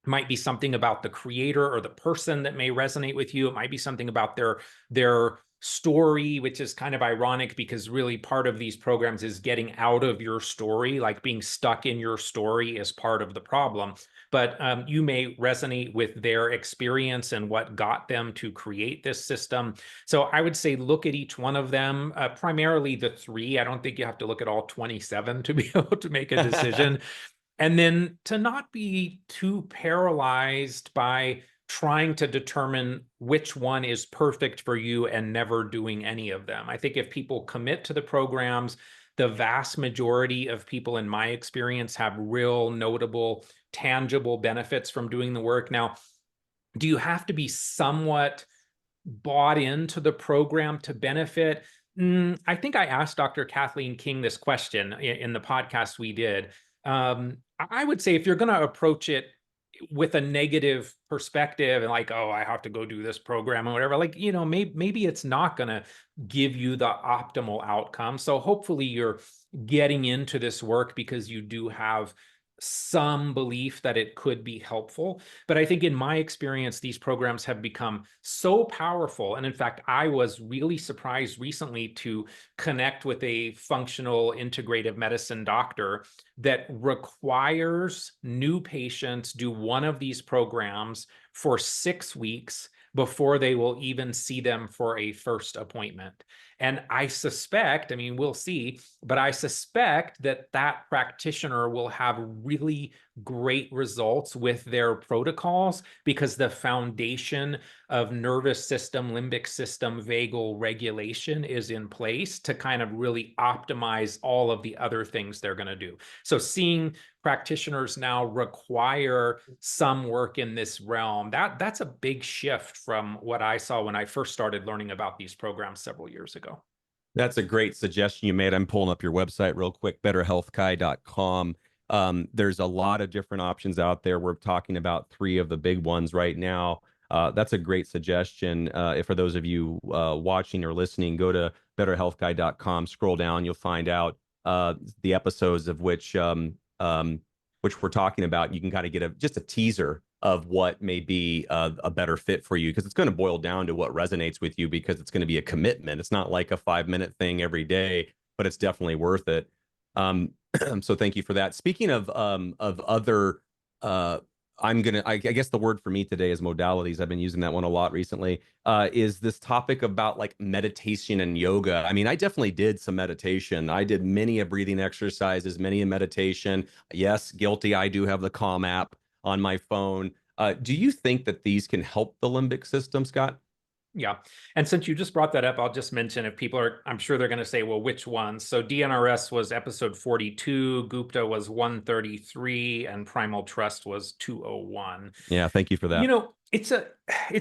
C: might be something about the creator or the person that may resonate with you. It might be something about their story, which is kind of ironic, because really part of these programs is getting out of your story. Like being stuck in your story is part of the problem. But you may resonate with their experience and what got them to create this system. So I would say look at each one of them, primarily the three. I don't think you have to look at all 27 to be able to make a decision. And then to not be too paralyzed by trying to determine which one is perfect for you and never doing any of them. I think if people commit to the programs, the vast majority of people, in my experience, have real notable, tangible benefits from doing the work. Now, do you have to be somewhat bought into the program to benefit? I think I asked Dr. Kathleen King this question in the podcast we did. I would say if you're going to approach it with a negative perspective and like, oh, I have to go do this program or whatever, like, maybe it's not going to give you the optimal outcome. So hopefully you're getting into this work because you do have some belief that it could be helpful. But I think in my experience, these programs have become so powerful. And in fact, I was really surprised recently to connect with a functional integrative medicine doctor that requires new patients do one of these programs for 6 weeks before they will even see them for a first appointment. And I suspect, I mean, we'll see, but I suspect that that practitioner will have really great results with their protocols because the foundation of nervous system, limbic system, vagal regulation is in place to kind of really optimize all of the other things they're going to do. So seeing practitioners now require some work in this realm, that's a big shift from what I saw when I first started learning about these programs several years ago.
B: That's a great suggestion you made. I'm pulling up your website real quick, betterhealthguy.com. There's a lot of different options out there. We're talking about 3 of the big ones right now. That's a great suggestion. For those of you watching or listening, go to betterhealthguy.com, scroll down, you'll find out the episodes of which we're talking about. You can kind of get just a teaser of what may be a better fit for you, because it's going to boil down to what resonates with you, because it's going to be a commitment. It's not like a 5-minute thing every day, but it's definitely worth it. So thank you for that. Speaking of other, I guess the word for me today is modalities. I've been using that one a lot recently. Is this topic about like meditation and yoga? I mean, I definitely did some meditation. I did many of breathing exercises, many a meditation. Yes, guilty. I do have the Calm app on my phone. Do you think that these can help the limbic system, Scott?
C: Yeah. And since you just brought that up, I'll just mention, if people are, I'm sure they're going to say, well, which ones? So DNRS was episode 42, Gupta was 133, and Primal Trust was 201.
B: Yeah, thank you for that.
C: It's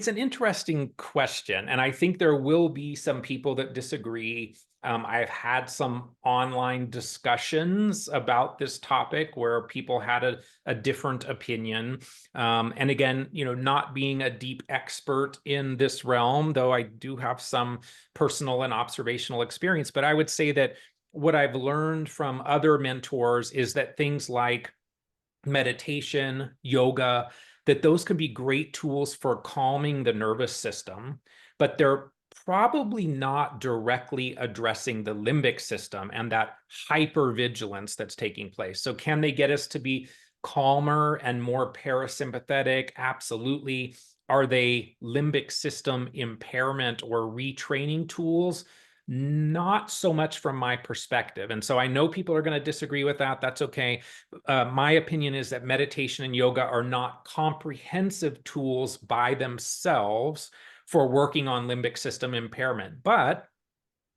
C: an interesting question, and I think there will be some people that disagree. I've had some online discussions about this topic where people had a different opinion. And again, not being a deep expert in this realm, though I do have some personal and observational experience, but I would say that what I've learned from other mentors is that things like meditation, yoga, that those can be great tools for calming the nervous system, but they're probably not directly addressing the limbic system and that hypervigilance that's taking place. So can they get us to be calmer and more parasympathetic? Absolutely. Are they limbic system impairment or retraining tools? Not so much from my perspective. And so I know people are going to disagree with that. That's okay. My opinion is that meditation and yoga are not comprehensive tools by themselves for working on limbic system impairment. But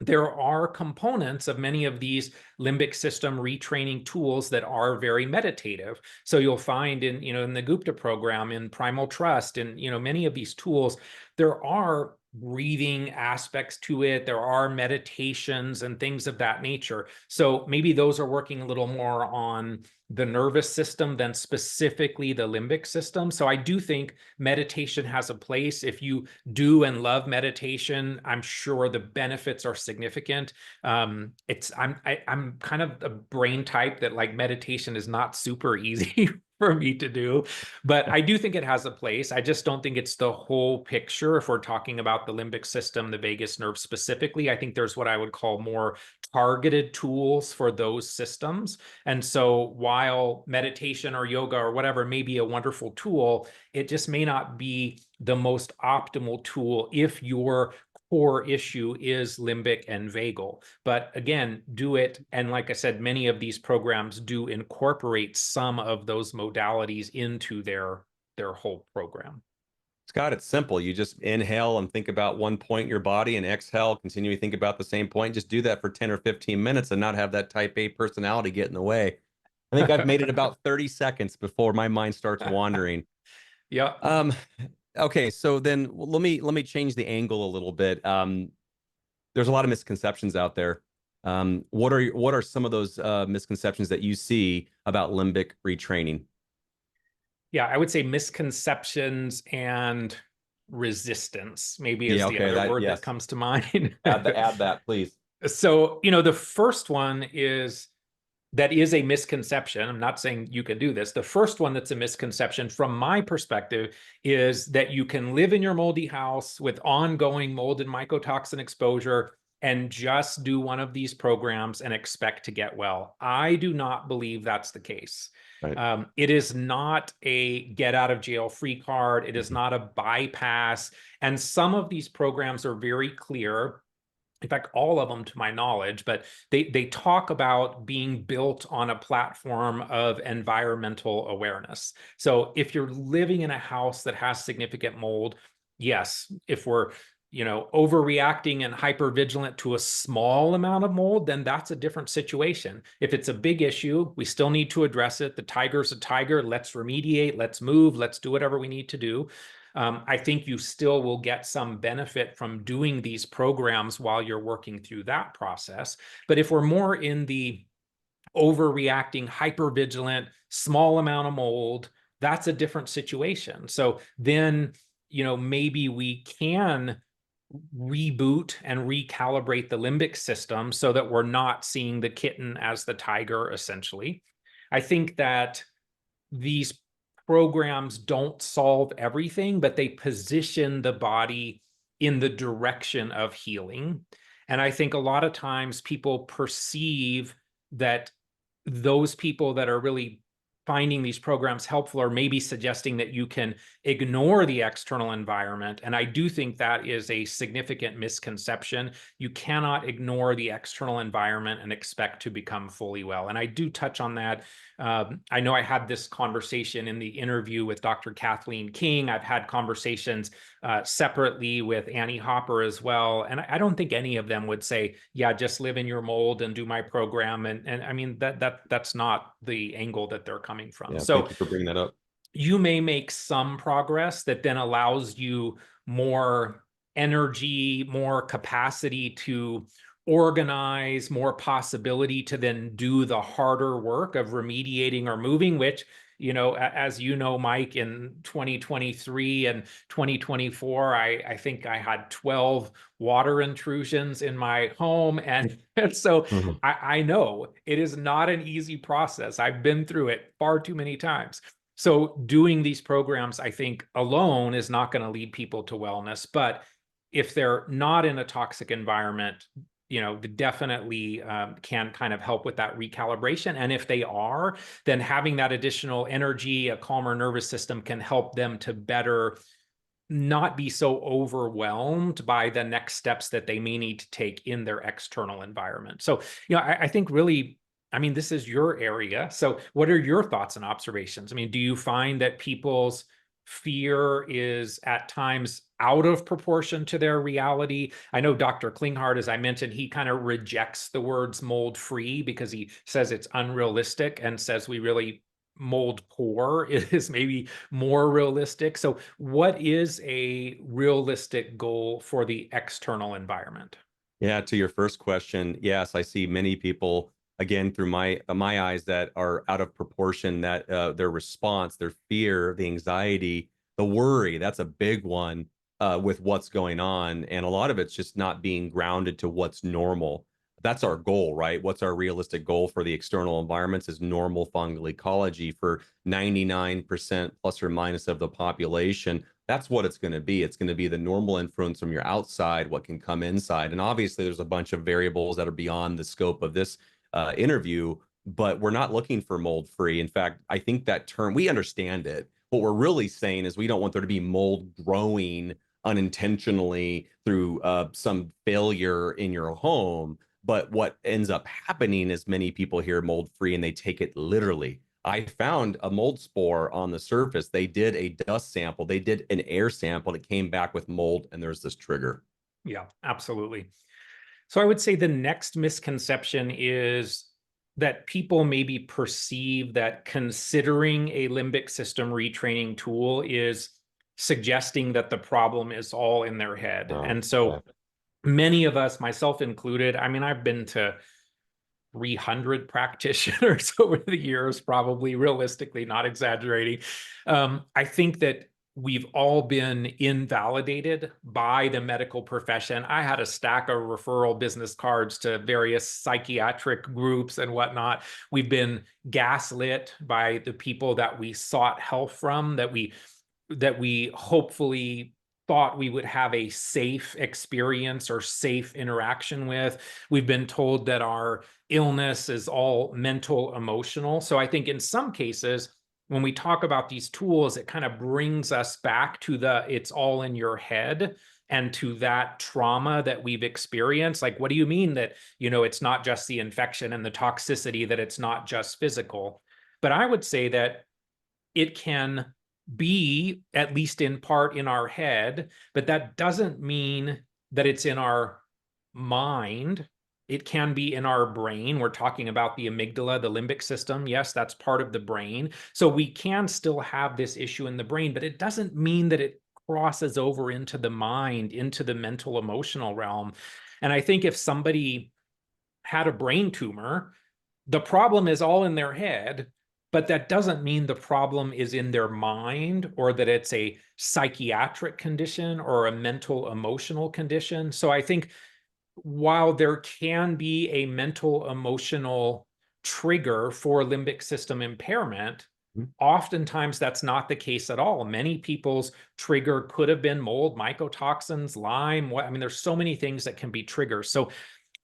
C: there are components of many of these limbic system retraining tools that are very meditative. So you'll find in the Gupta program, in Primal Trust, and many of these tools, there are breathing aspects to it. There are meditations and things of that nature. So maybe those are working a little more on the nervous system than specifically the limbic system. So I do think meditation has a place. If you do and love meditation, I'm sure the benefits are significant. I'm kind of a brain type that, like, meditation is not super easy for me to do, but I do think it has a place. I just don't think it's the whole picture. If we're talking about the limbic system, the vagus nerve specifically, I think there's what I would call more targeted tools for those systems. And so while meditation or yoga or whatever may be a wonderful tool, it just may not be the most optimal tool if your core issue is limbic and vagal. But again, do it. And like I said, many of these programs do incorporate some of those modalities into their whole program.
B: Scott, it's simple. You just inhale and think about one point in your body, and exhale, continue to think about the same point. Just do that for 10 or 15 minutes and not have that type A personality get in the way. I think I've made it about 30 seconds before my mind starts wandering.
C: Yeah.
B: Okay, so then let me change the angle a little bit. there's a lot of misconceptions out there. What are some of those misconceptions that you see about limbic retraining?
C: Yeah, I would say misconceptions and resistance maybe is
B: Yeah,
C: the
B: okay,
C: other
B: that
C: word that
B: yes.
C: comes to mind.
B: Add that, please.
C: So, the first one is that is a misconception. I'm not saying you can do this. The first one that's a misconception from my perspective is that you can live in your moldy house with ongoing mold and mycotoxin exposure and just do one of these programs and expect to get well. I do not believe that's the case.
B: Right.
C: It is not a get out of jail free card. It is not a bypass. And some of these programs are very clear, in fact, all of them to my knowledge, but they talk about being built on a platform of environmental awareness. So if you're living in a house that has significant mold, yes, if we're overreacting and hypervigilant to a small amount of mold, then that's a different situation. If it's a big issue, we still need to address it. The tiger's a tiger. Let's remediate, let's move, let's do whatever we need to do. I think you still will get some benefit from doing these programs while you're working through that process. But if we're more in the overreacting, hypervigilant, small amount of mold, that's a different situation. So then, maybe we can reboot and recalibrate the limbic system so that we're not seeing the kitten as the tiger, essentially. I think that these programs don't solve everything, but they position the body in the direction of healing. And I think a lot of times people perceive that those people that are really finding these programs helpful are maybe suggesting that you can ignore the external environment. And I do think that is a significant misconception. You cannot ignore the external environment and expect to become fully well. And I do touch on that. I know I had this conversation in the interview with Dr. Kathleen King. I've had conversations separately with Annie Hopper as well. And I don't think any of them would say, yeah, just live in your mold and do my program. And I mean, that's not the angle that they're coming from.
B: Yeah,
C: So
B: thank you for bringing that up.
C: you may make some progress that then allows you more energy, more capacity to organize, more possibility to then do the harder work of remediating or moving, which, as you know, Mike, in 2023 and 2024, I think I had 12 water intrusions in my home. And so I know it is not an easy process. I've been through it far too many times. So doing these programs, I think, alone is not going to lead people to wellness. But if they're not in a toxic environment, definitely can kind of help with that recalibration. And if they are, then having that additional energy, a calmer nervous system can help them to better not be so overwhelmed by the next steps that they may need to take in their external environment. So, I think really, I mean, this is your area. So what are your thoughts and observations? I mean, do you find that people's fear is at times out of proportion to their reality? I know Dr. Klinghardt, as I mentioned, he kind of rejects the words mold free because he says it's unrealistic and says we really mold poor is maybe more realistic. So what is a realistic goal for the external environment?
B: Yeah, to your first question, yes, I see many people again through my eyes that are out of proportion. That their response, their fear, the anxiety, the worry, that's a big one with what's going on, and a lot of it's just not being grounded to what's normal. That's our goal, right? What's our realistic goal for the external environments is normal fungal ecology for 99% plus or minus of the population. That's what it's going to be. It's going to be the normal influence from your outside, what can come inside. And obviously, there's a bunch of variables that are beyond the scope of this interview, but we're not looking for mold free. In fact, I think that term, we understand it. What we're really saying is we don't want there to be mold growing unintentionally through some failure in your home. But what ends up happening is many people hear mold free and they take it literally. I found a mold spore on the surface. They did a dust sample, they did an air sample, it came back with mold, and there's this trigger.
C: Yeah, absolutely. So I would say the next misconception is that people maybe perceive that considering a limbic system retraining tool is suggesting that the problem is all in their head.
B: Oh,
C: And so
B: yeah.
C: many of us, myself included, I mean, I've been to 300 practitioners over the years, probably, realistically, not exaggerating. I think that we've all been invalidated by the medical profession. I had a stack of referral business cards to various psychiatric groups and whatnot. We've been gaslit by the people that we sought help from, that we hopefully thought we would have a safe experience or safe interaction with. We've been told that our illness is all mental, emotional. So I think in some cases, when we talk about these tools, it kind of brings us back to it's all in your head and to that trauma that we've experienced. Like, what do you mean that, it's not just the infection and the toxicity, that it's not just physical? But I would say that it can be, at least in part, in our head, but that doesn't mean that it's in our mind. It can be in our brain. We're talking about the amygdala, the limbic system. Yes, that's part of the brain. So we can still have this issue in the brain, but it doesn't mean that it crosses over into the mind, into the mental, emotional realm. And I think if somebody had a brain tumor, the problem is all in their head, but that doesn't mean the problem is in their mind, or that it's a psychiatric condition or a mental emotional condition. So I think while there can be a mental emotional trigger for limbic system impairment, oftentimes that's not the case at all. Many people's trigger could have been mold, mycotoxins, Lyme. I mean, there's so many things that can be triggers. So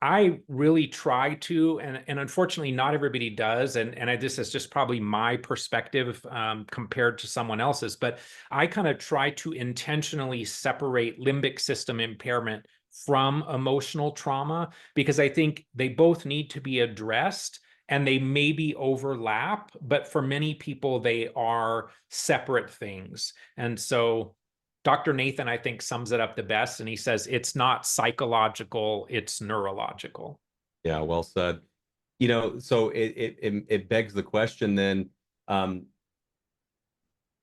C: I really try to, and unfortunately not everybody does, and this is just probably my perspective compared to someone else's, but I kind of try to intentionally separate limbic system impairment from emotional trauma, because I think they both need to be addressed, and they maybe overlap, but for many people they are separate things. And so Dr. Nathan, I think, sums it up the best, and he says it's not psychological, it's neurological.
B: Yeah, well said. So it begs the question then,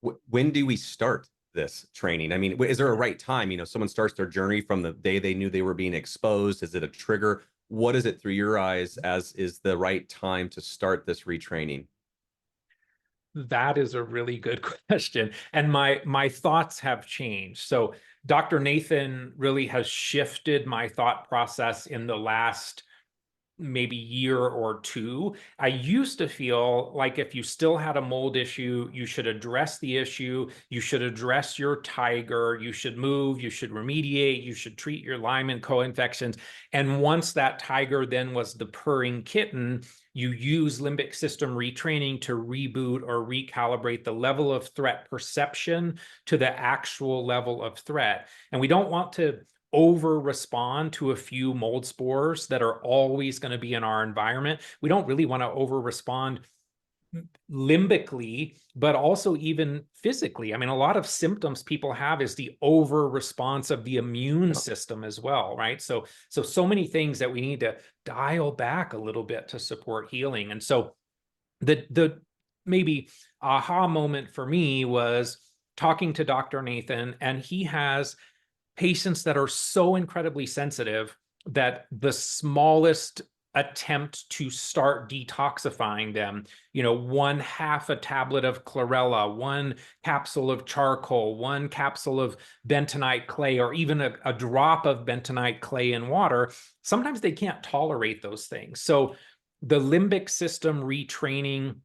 B: when do we start this training? I mean, is there a right time? Someone starts their journey from the day they knew they were being exposed. Is it a trigger? What is it through your eyes as is the right time to start this retraining?
C: That is a really good question. And my thoughts have changed. So Dr. Nathan really has shifted my thought process in the last maybe year or two. I used to feel like if you still had a mold issue, you should address the issue, you should address your tiger, you should move, you should remediate, you should treat your Lyme and co-infections. And once that tiger then was the purring kitten, you use limbic system retraining to reboot or recalibrate the level of threat perception to the actual level of threat. And we don't want to over respond to a few mold spores that are always going to be in our environment. We don't really want to over respond limbically, but also even physically. I mean, a lot of symptoms people have is the over response of the immune system as well, right? So many things that we need to dial back a little bit to support healing. And so the maybe aha moment for me was talking to Dr. Nathan, and he has patients that are so incredibly sensitive that the smallest attempt to start detoxifying them, 1/2 a tablet of chlorella, 1 capsule of charcoal, 1 capsule of bentonite clay, or even a drop of bentonite clay in water, sometimes they can't tolerate those things. So the limbic system retraining,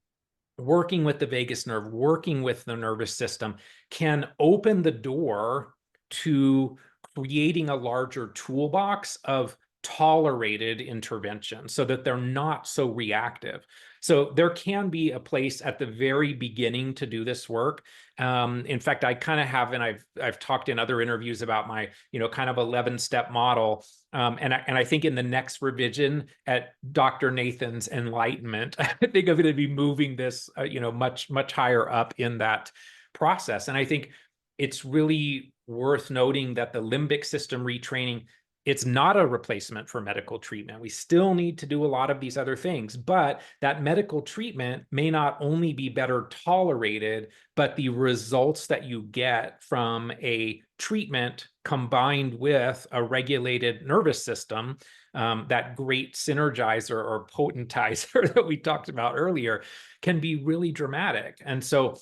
C: working with the vagus nerve, working with the nervous system, can open the door to creating a larger toolbox of tolerated intervention so that they're not so reactive. So there can be a place at the very beginning to do this work. In fact, I kind of have, and I've talked in other interviews about my, kind of 11-step model. And I think in the next revision at Dr. Nathan's enlightenment, I think I'm going to be moving this, much, much higher up in that process. And I think it's really worth noting that the limbic system retraining, it's not a replacement for medical treatment. We still need to do a lot of these other things, but that medical treatment may not only be better tolerated, but the results that you get from a treatment combined with a regulated nervous system, that great synergizer or potentizer that we talked about earlier, can be really dramatic. And so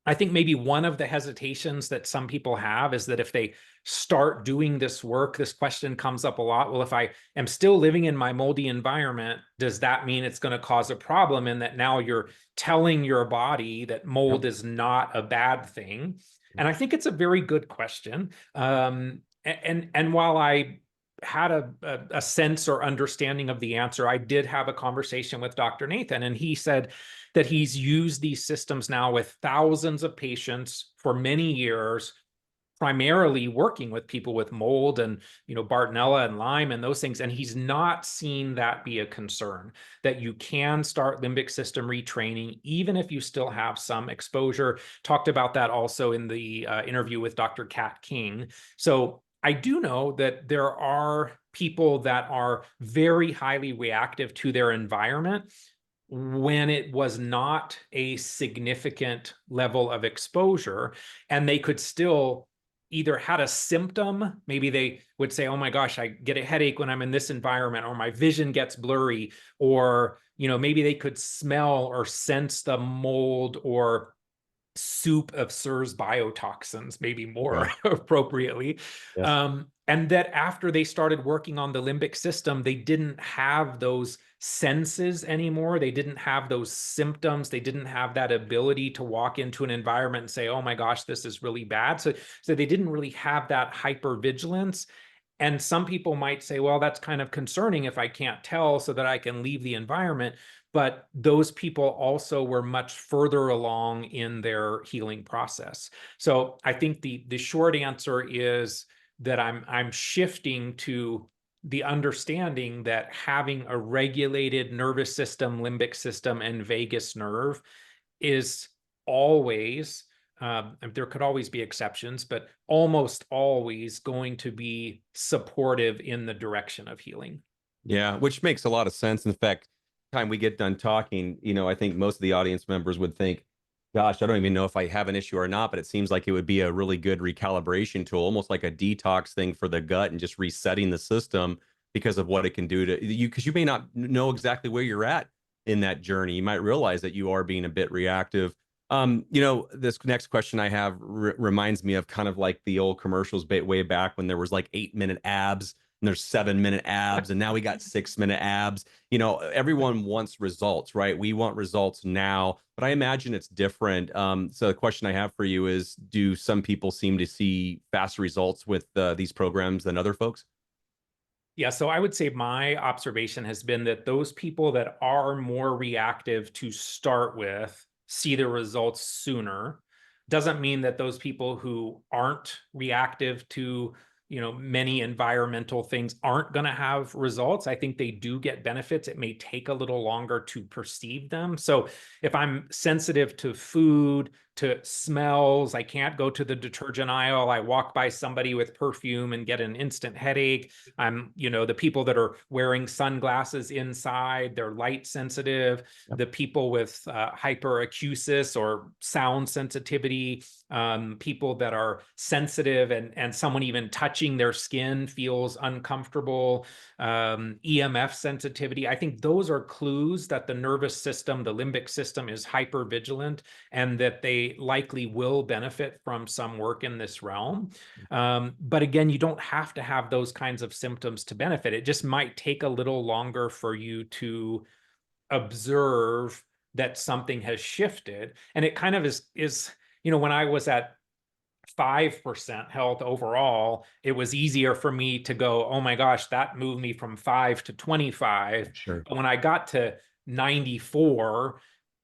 C: I think maybe one of the hesitations that some people have is that if they start doing this work, this question comes up a lot. Well, if I am still living in my moldy environment, does that mean it's going to cause a problem? And that now you're telling your body that mold is not a bad thing. And I think it's a very good question. And while I had a sense or understanding of the answer, I did have a conversation with Dr. Nathan, and he said that he's used these systems now with thousands of patients for many years, primarily working with people with mold and, Bartonella and Lyme and those things. And he's not seen that be a concern, that you can start limbic system retraining, even if you still have some exposure. Talked about that also in the interview with Dr. Kat King. So I do know that there are people that are very highly reactive to their environment when it was not a significant level of exposure, and they could still either had a symptom. Maybe they would say, oh my gosh, I get a headache when I'm in this environment, or my vision gets blurry, or, maybe they could smell or sense the mold or soup of SIRS biotoxins, maybe more appropriately.
B: Yes.
C: And that after they started working on the limbic system, they didn't have those senses anymore. They didn't have those symptoms. They didn't have that ability to walk into an environment and say, oh my gosh, this is really bad. So they didn't really have that hypervigilance. And some people might say, well, that's kind of concerning if I can't tell so that I can leave the environment. But those people also were much further along in their healing process. So I think the short answer is that I'm shifting to the understanding that having a regulated nervous system, limbic system, and vagus nerve is always, there could always be exceptions, but almost always going to be supportive in the direction of healing.
B: Yeah, which makes a lot of sense. In fact, time we get done talking, I think most of the audience members would think, gosh, I don't even know if I have an issue or not, but it seems like it would be a really good recalibration tool, almost like a detox thing for the gut and just resetting the system because of what it can do to you, because you may not know exactly where you're at in that journey. You might realize that you are being a bit reactive. This next question I have reminds me of kind of like the old commercials way back when there was like 8-minute abs and there's 7-minute abs, and now we got 6-minute abs. Everyone wants results, right? We want results now, but I imagine it's different. So the question I have for you is, do some people seem to see faster results with these programs than other folks?
C: Yeah, so I would say my observation has been that those people that are more reactive to start with see the results sooner. Doesn't mean that those people who aren't reactive to many environmental things aren't going to have results. I think they do get benefits. It may take a little longer to perceive them. So if I'm sensitive to food, to smells, I can't go to the detergent aisle. I walk by somebody with perfume and get an instant headache. I'm, the people that are wearing sunglasses inside, they're light sensitive.
B: Yep.
C: The people with hyperacusis or sound sensitivity, people that are sensitive and someone even touching their skin feels uncomfortable, EMF sensitivity. I think those are clues that the nervous system, the limbic system, is hypervigilant, and that they likely will benefit from some work in this realm. But again, you don't have to have those kinds of symptoms to benefit. It just might take a little longer for you to observe that something has shifted. And it kind of is when I was at 5% health overall, it was easier for me to go, oh my gosh, that moved me from 5 to 25.
B: Sure.
C: But when I got to 94,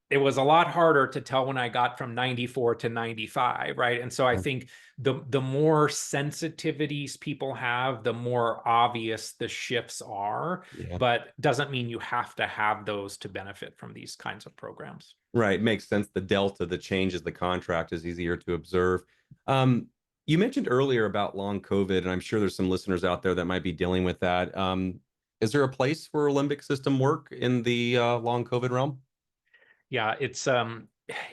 C: it was a lot harder to tell when I got from 94 to 95, right? And so I think the more sensitivities people have, the more obvious the shifts are, but doesn't mean you have to have those to benefit from these kinds of programs.
B: Right. Makes sense. The delta, the changes, the contract is easier to observe. You mentioned earlier about long COVID, and I'm sure there's some listeners out there that might be dealing with that. Is there a place for limbic system work in the long COVID realm?
C: Yeah, it's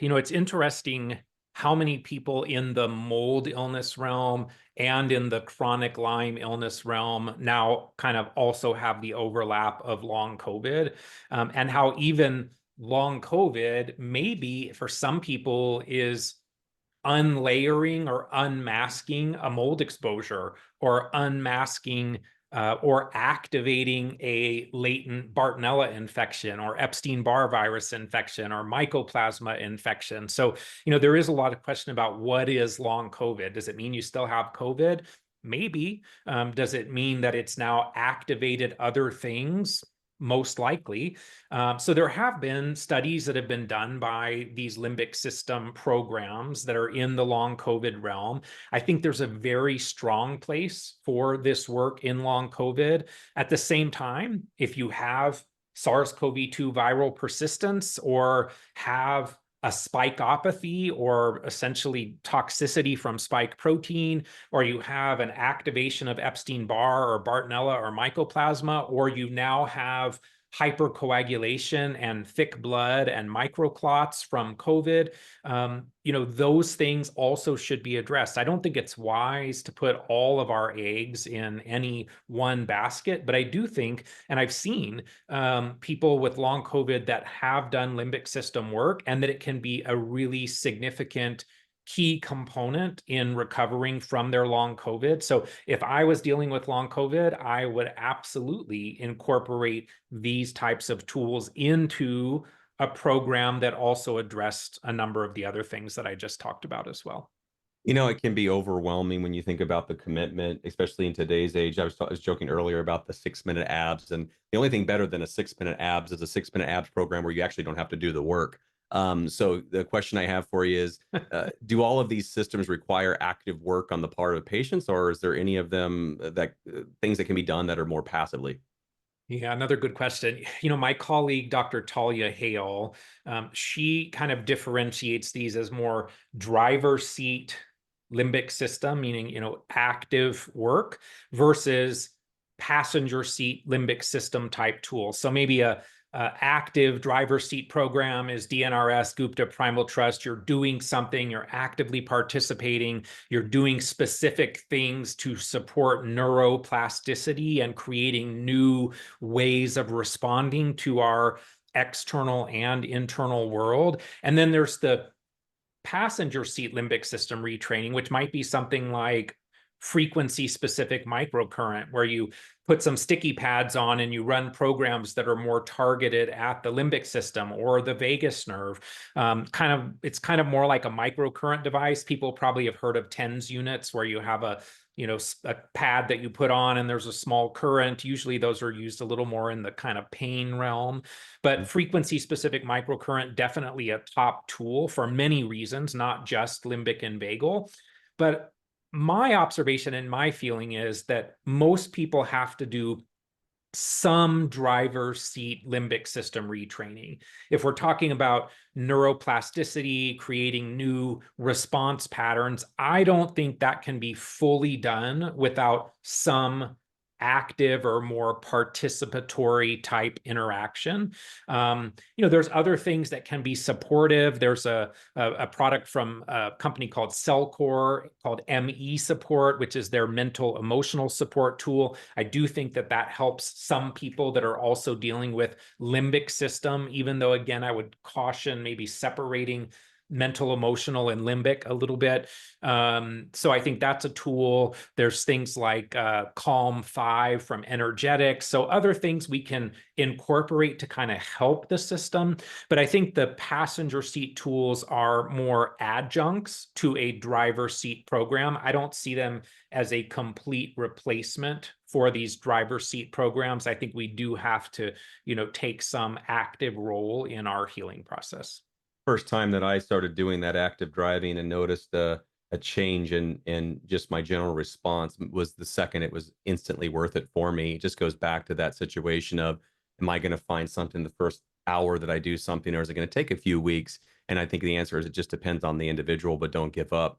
C: it's interesting how many people in the mold illness realm and in the chronic Lyme illness realm now kind of also have the overlap of long COVID, and how even long COVID maybe for some people is unlayering or unmasking a mold exposure, or unmasking or activating a latent Bartonella infection or Epstein-Barr virus infection or mycoplasma infection. So, there is a lot of question about what is long COVID. Does it mean you still have COVID? Maybe. Does it mean that it's now activated other things? Most likely. So there have been studies that have been done by these limbic system programs that are in the long COVID realm. I think there's a very strong place for this work in long COVID. At the same time, if you have SARS-CoV-2 viral persistence or have a spikeopathy or essentially toxicity from spike protein, or you have an activation of Epstein-Barr or Bartonella or mycoplasma, or you now have hypercoagulation and thick blood and microclots from COVID, those things also should be addressed. I don't think it's wise to put all of our eggs in any one basket, but I do think, and I've seen people with long COVID that have done limbic system work, and that it can be a really significant key component in recovering from their long COVID. So if I was dealing with long COVID, I would absolutely incorporate these types of tools into a program that also addressed a number of the other things that I just talked about as well.
B: It can be overwhelming when you think about the commitment, especially in today's age. I was joking earlier about the 6-minute abs, and the only thing better than a 6-minute abs is a 6-minute abs program where you actually don't have to do the work. So the question I have for you is, do all of these systems require active work on the part of patients, or is there any of them that things that can be done that are more passively?
C: Yeah, another good question. My colleague, Dr. Talia Hale, she kind of differentiates these as more driver seat limbic system, meaning, active work, versus passenger seat limbic system type tools. So maybe a active driver seat program is DNRS, Gupta, Primal Trust. You're doing something, you're actively participating, you're doing specific things to support neuroplasticity and creating new ways of responding to our external and internal world. And then there's the passenger seat limbic system retraining, which might be something like frequency specific microcurrent, where you put some sticky pads on and you run programs that are more targeted at the limbic system or the vagus nerve. It's kind of more like a microcurrent device. People probably have heard of TENS units, where you have a pad that you put on and there's a small current. Usually those are used a little more in the kind of pain realm, but frequency specific microcurrent, definitely a top tool for many reasons, not just limbic and vagal. But my observation and my feeling is that most people have to do some driver seat limbic system retraining. If we're talking about neuroplasticity, creating new response patterns, I don't think that can be fully done without some active or more participatory type interaction. There's other things that can be supportive. There's a product from a company called Cellcore called ME Support, which is their mental emotional support tool. I do think that helps some people that are also dealing with limbic system, even though, again, I would caution maybe separating mental, emotional, and limbic a little bit. So I think that's a tool. There's things like Calm 5 from Energetics. So other things we can incorporate to kind of help the system. But I think the passenger seat tools are more adjuncts to a driver seat program. I don't see them as a complete replacement for these driver seat programs. I think we do have to, take some active role in our healing process.
B: First time that I started doing that active driving and noticed a change in just my general response was the second it was instantly worth it for me. It just goes back to that situation of, am I going to find something the first hour that I do something, or is it going to take a few weeks? And I think the answer is it just depends on the individual, but don't give up.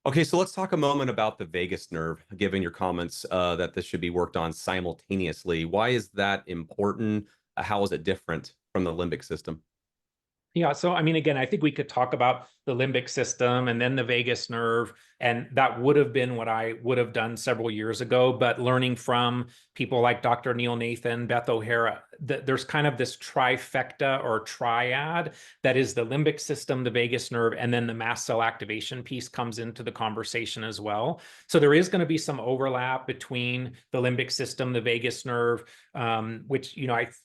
B: Okay, so let's talk a moment about the vagus nerve, given your comments that this should be worked on simultaneously. Why is that important? How is it different from the limbic system?
C: Yeah, so again, I think we could talk about the limbic system and then the vagus nerve. And that would have been what I would have done several years ago. But learning from people like Dr. Neil Nathan, Beth O'Hara, there's kind of this trifecta or triad that is the limbic system, the vagus nerve, and then the mast cell activation piece comes into the conversation as well. So there is going to be some overlap between the limbic system, the vagus nerve, which,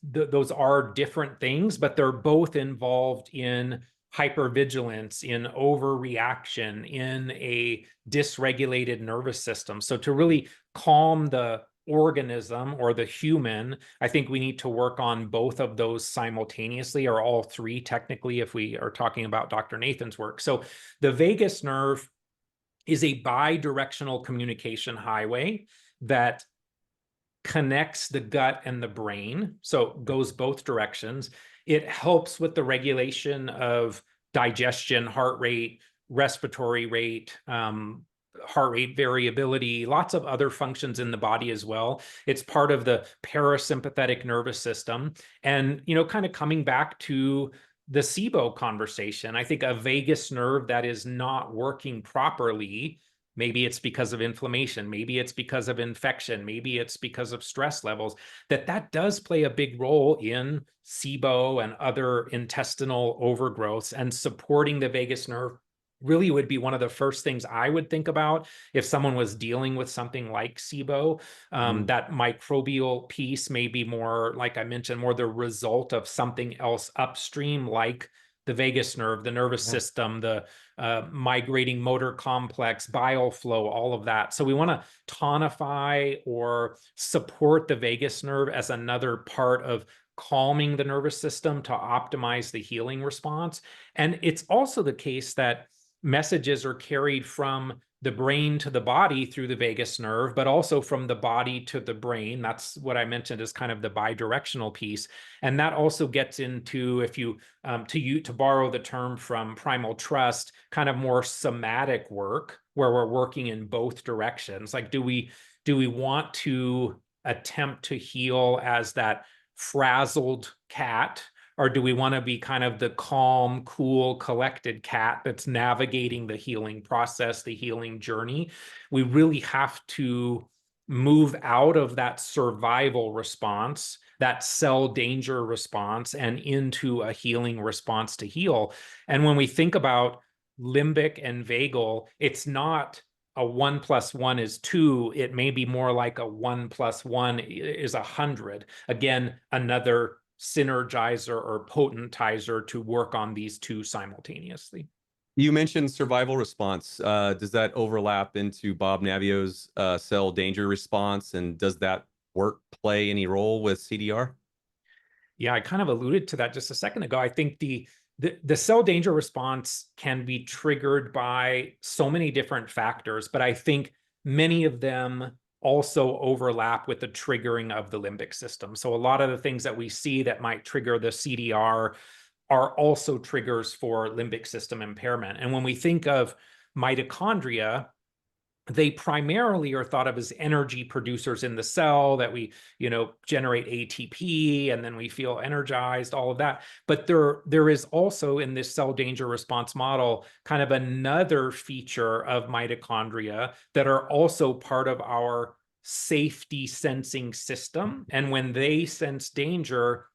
C: those are different things, but they're both involved in hypervigilance, in overreaction, in a dysregulated nervous system. So to really calm the organism or the human, I think we need to work on both of those simultaneously, or all three technically, if we are talking about Dr. Nathan's work. So the vagus nerve is a bi-directional communication highway that connects the gut and the brain, so it goes both directions. It helps with the regulation of digestion, heart rate, respiratory rate, heart rate variability, lots of other functions in the body as well. It's part of the parasympathetic nervous system. And, kind of coming back to the SIBO conversation, I think a vagus nerve that is not working properly, maybe it's because of inflammation, maybe it's because of infection, maybe it's because of stress levels, that does play a big role in SIBO and other intestinal overgrowths. And supporting the vagus nerve really would be one of the first things I would think about if someone was dealing with something like SIBO. That microbial piece may be more, like I mentioned, more the result of something else upstream, like the vagus nerve, the nervous system, the migrating motor complex, bile flow, all of that. So we want to tonify or support the vagus nerve as another part of calming the nervous system to optimize the healing response. And it's also the case that messages are carried from the brain to the body through the vagus nerve, but also from the body to the brain. That's what I mentioned as kind of the bidirectional piece. And that also gets into, if you, to borrow the term from Primal Trust, kind of more somatic work where we're working in both directions. Like, do we want to attempt to heal as that frazzled cat, or do we want to be kind of the calm, cool, collected cat that's navigating the healing process, the healing journey? We really have to move out of that survival response, that cell danger response, and into a healing response to heal. And when we think about limbic and vagal, it's not a 1 + 1 is 2. It may be more like a 1 + 1 is 100. Again, another synergizer or potentizer to work on these two simultaneously.
B: You mentioned survival response. Does that overlap into Bob Navio's cell danger response? And does that work play any role with CDR?
C: Yeah, I kind of alluded to that just a second ago. I think the cell danger response can be triggered by so many different factors, but I think many of them also overlap with the triggering of the limbic system. So a lot of the things that we see that might trigger the CDR are also triggers for limbic system impairment. And when we think of mitochondria, they primarily are thought of as energy producers in the cell, that we, generate ATP and then we feel energized, all of that. But there is also in this cell danger response model kind of another feature of mitochondria that are also part of our safety sensing system. And when they sense danger,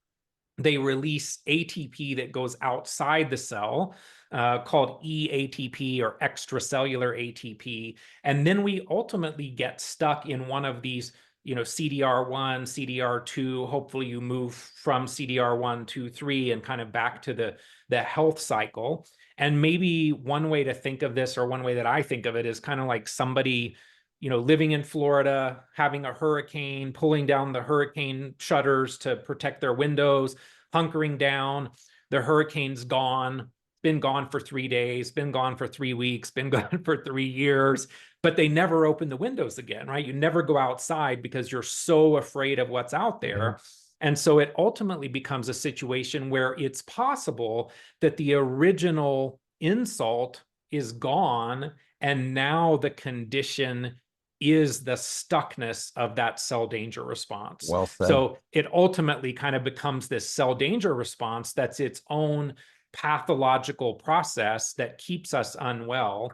C: they release ATP that goes outside the cell, called eATP or extracellular ATP. And then we ultimately get stuck in one of these, CDR1, CDR2. Hopefully you move from CDR1 to 3 and kind of back to the health cycle. And maybe one way to think of this, or one way that I think of it, is kind of like somebody, living in Florida, having a hurricane, pulling down the hurricane shutters to protect their windows, hunkering down. The hurricane's gone, been gone for 3 days, been gone for 3 weeks, been gone for 3 years, but they never open the windows again, right? You never go outside because you're so afraid of what's out there. And so it ultimately becomes a situation where it's possible that the original insult is gone, and now the condition is the stuckness of that cell danger response.
B: Well said.
C: So it ultimately kind of becomes this cell danger response that's its own pathological process that keeps us unwell.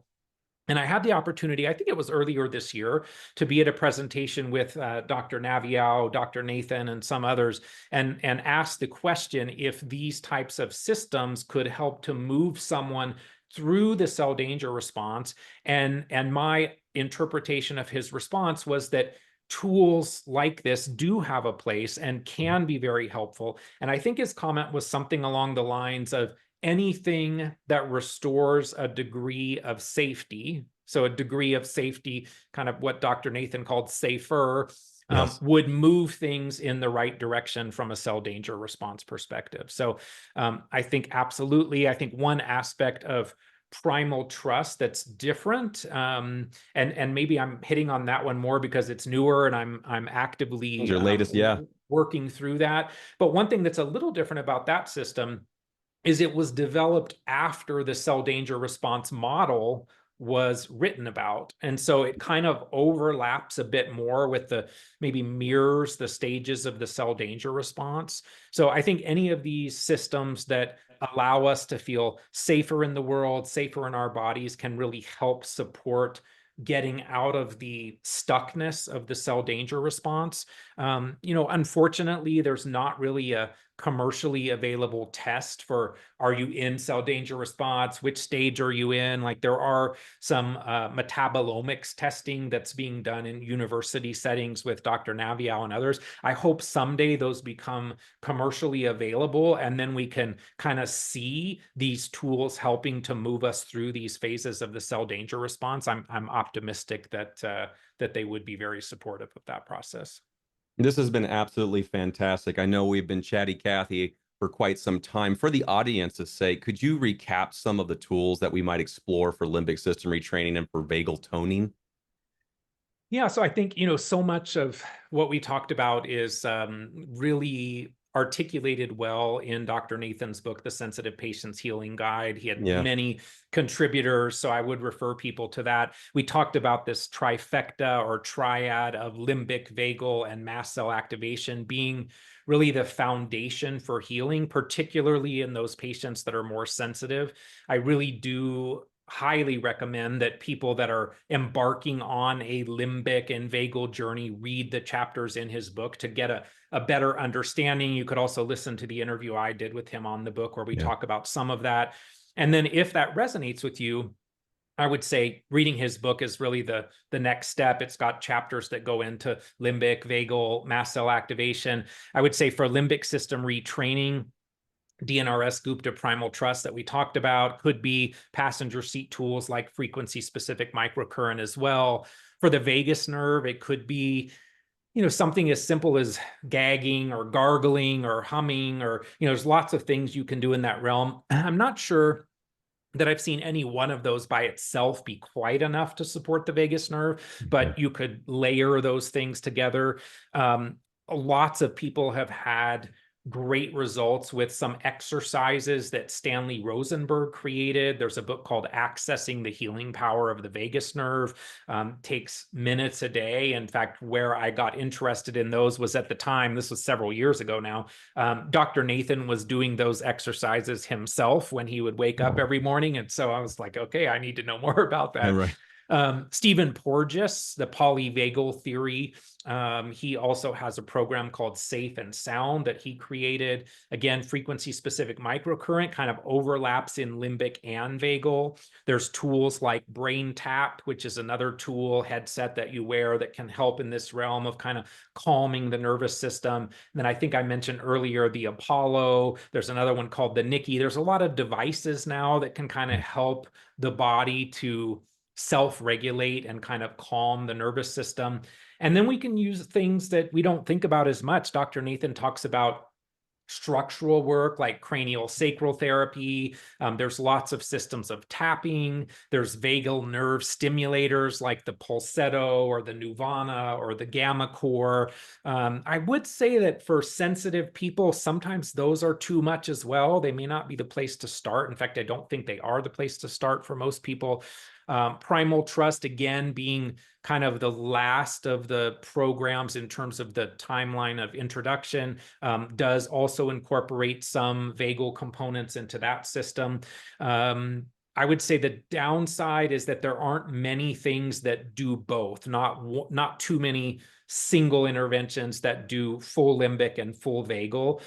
C: And I had the opportunity, I think it was earlier this year, to be at a presentation with Dr. Naviau, Dr. Nathan, and some others, and ask the question if these types of systems could help to move someone through the cell danger response. And my interpretation of his response was that tools like this do have a place and can be very helpful. And I think his comment was something along the lines of, anything that restores a degree of safety, so a degree of safety, kind of what Dr. Nathan called safer,
B: Yes.
C: would move things in the right direction from a cell danger response perspective. So I think absolutely, I think one aspect of primal trust that's different, and maybe I'm hitting on that one more because it's newer and I'm actively
B: Your latest, yeah.
C: working through that. But one thing that's a little different about that system is it was developed after the cell danger response model was written about. And so it kind of overlaps a bit more with maybe mirrors the stages of the cell danger response. So I think any of these systems that allow us to feel safer in the world, safer in our bodies, can really help support getting out of the stuckness of the cell danger response. Unfortunately, there's not really a commercially available test for, are you in cell danger response? Which stage are you in? Like, there are some metabolomics testing that's being done in university settings with Dr. Naviau and others. I hope someday those become commercially available, and then we can kind of see these tools helping to move us through these phases of the cell danger response. I'm optimistic that they would be very supportive of that process.
B: This has been absolutely fantastic. I know we've been chatty Cathy for quite some time. For the audience's sake, could you recap some of the tools that we might explore for limbic system retraining and for vagal toning?
C: Yeah, so I think, so much of what we talked about is really articulated well in Dr. Nathan's book, The Sensitive Patient's Healing Guide. He had
B: Yeah.
C: many contributors, so I would refer people to that. We talked about this trifecta or triad of limbic, vagal, and mast cell activation being really the foundation for healing, particularly in those patients that are more sensitive. I really do highly recommend that people that are embarking on a limbic and vagal journey read the chapters in his book to get a better understanding. You could also listen to the interview I did with him on the book where we talk about some of that. And then if that resonates with you, I would say reading his book is really the next step. It's got chapters that go into limbic, vagal, mast cell activation. I would say for limbic system retraining, DNRS Gupta Primal Trust that we talked about, could be passenger seat tools like frequency-specific microcurrent as well. For the vagus nerve, it could be something as simple as gagging or gargling or humming, or there's lots of things you can do in that realm. I'm not sure that I've seen any one of those by itself be quite enough to support the vagus nerve, but you could layer those things together. Lots of people have had great results with some exercises that Stanley Rosenberg created. There's a book called Accessing the Healing Power of the Vagus Nerve. Takes minutes a day. In fact, where I got interested in those was at the time, this was several years ago now, Dr. Nathan was doing those exercises himself when he would wake up every morning. And so I was like, okay, I need to know more about that.
B: Right.
C: Stephen Porges, the polyvagal theory. He also has a program called Safe and Sound that he created. Again, frequency-specific microcurrent kind of overlaps in limbic and vagal. There's tools like Brain Tap, which is another tool headset that you wear that can help in this realm of kind of calming the nervous system. And then I think I mentioned earlier the Apollo. There's another one called the Nikki. There's a lot of devices now that can kind of help the body to self-regulate and kind of calm the nervous system. And then we can use things that we don't think about as much. Dr. Nathan talks about structural work like cranial sacral therapy. There's lots of systems of tapping. There's vagal nerve stimulators like the Pulsetto or the Nuvana or the Gamma Core. I would say that for sensitive people, sometimes those are too much as well. They may not be the place to start. In fact, I don't think they are the place to start for most people. Primal Trust, again, being kind of the last of the programs in terms of the timeline of introduction, does also incorporate some vagal components into that system. I would say the downside is that there aren't many things that do both, not too many single interventions that do full limbic and full vagal.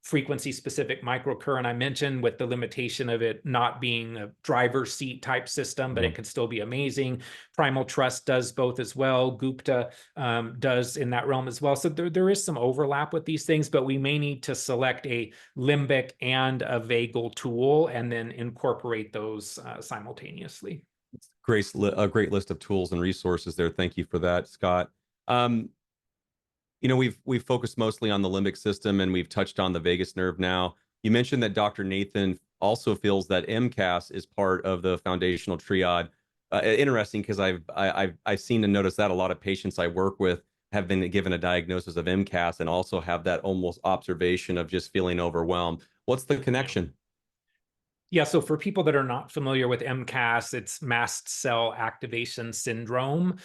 C: Frequency specific microcurrent I mentioned, with the limitation of it not being a driver's seat type system, but it can still be amazing. Primal Trust does both as well. Gupta does in that realm as well. So there is some overlap with these things, but we may need to select a limbic and a vagal tool and then incorporate those simultaneously.
B: A great list of tools and resources there. Thank you for that, Scott. We've focused mostly on the limbic system, and we've touched on the vagus nerve now. You mentioned that Dr. Nathan also feels that MCAS is part of the foundational triad. Interesting, because I've seen and noticed that a lot of patients I work with have been given a diagnosis of MCAS and also have that almost observation of just feeling overwhelmed. What's the connection?
C: Yeah, so for people that are not familiar with MCAS, it's mast cell activation syndrome.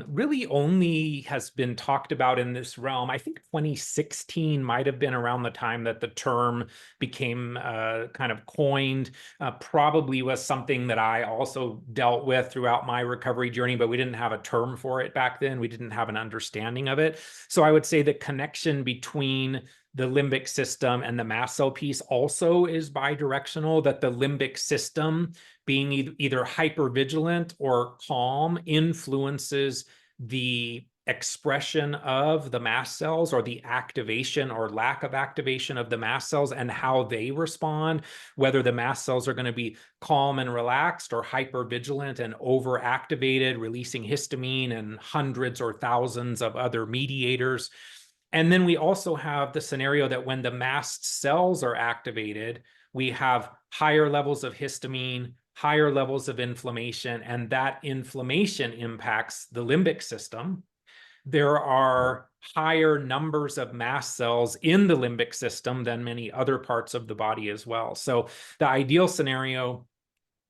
C: Really only has been talked about in this realm. I think 2016 might have been around the time that the term became kind of coined. Probably was something that I also dealt with throughout my recovery journey, but we didn't have a term for it back then. We didn't have an understanding of it. So I would say the connection between the limbic system and the mast cell piece also is bidirectional, that the limbic system being either hypervigilant or calm influences the expression of the mast cells, or the activation or lack of activation of the mast cells and how they respond, whether the mast cells are going to be calm and relaxed or hypervigilant and overactivated, releasing histamine and hundreds or thousands of other mediators. And then we also have the scenario that when the mast cells are activated, we have higher levels of histamine, higher levels of inflammation, and that inflammation impacts the limbic system. There are higher numbers of mast cells in the limbic system than many other parts of the body as well. So the ideal scenario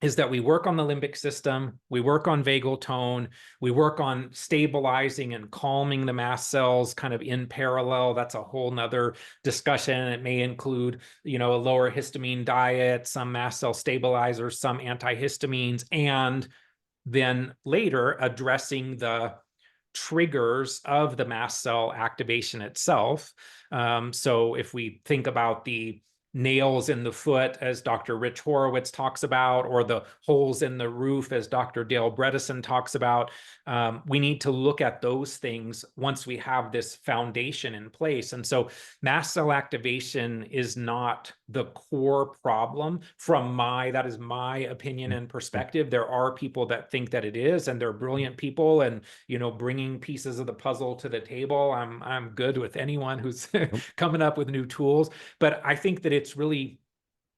C: is that we work on the limbic system, we work on vagal tone, we work on stabilizing and calming the mast cells kind of in parallel. That's a whole nother discussion. It may include, a lower histamine diet, some mast cell stabilizers, some antihistamines, and then later addressing the triggers of the mast cell activation itself. So if we think about the nails in the foot, as Dr. Rich Horowitz talks about, or the holes in the roof, as Dr. Dale Bredesen talks about, we need to look at those things once we have this foundation in place. And so mast cell activation is not the core problem that is my opinion and perspective. There are people that think that it is, and they're brilliant people, and, bringing pieces of the puzzle to the table. I'm good with anyone who's coming up with new tools, but I think that it's really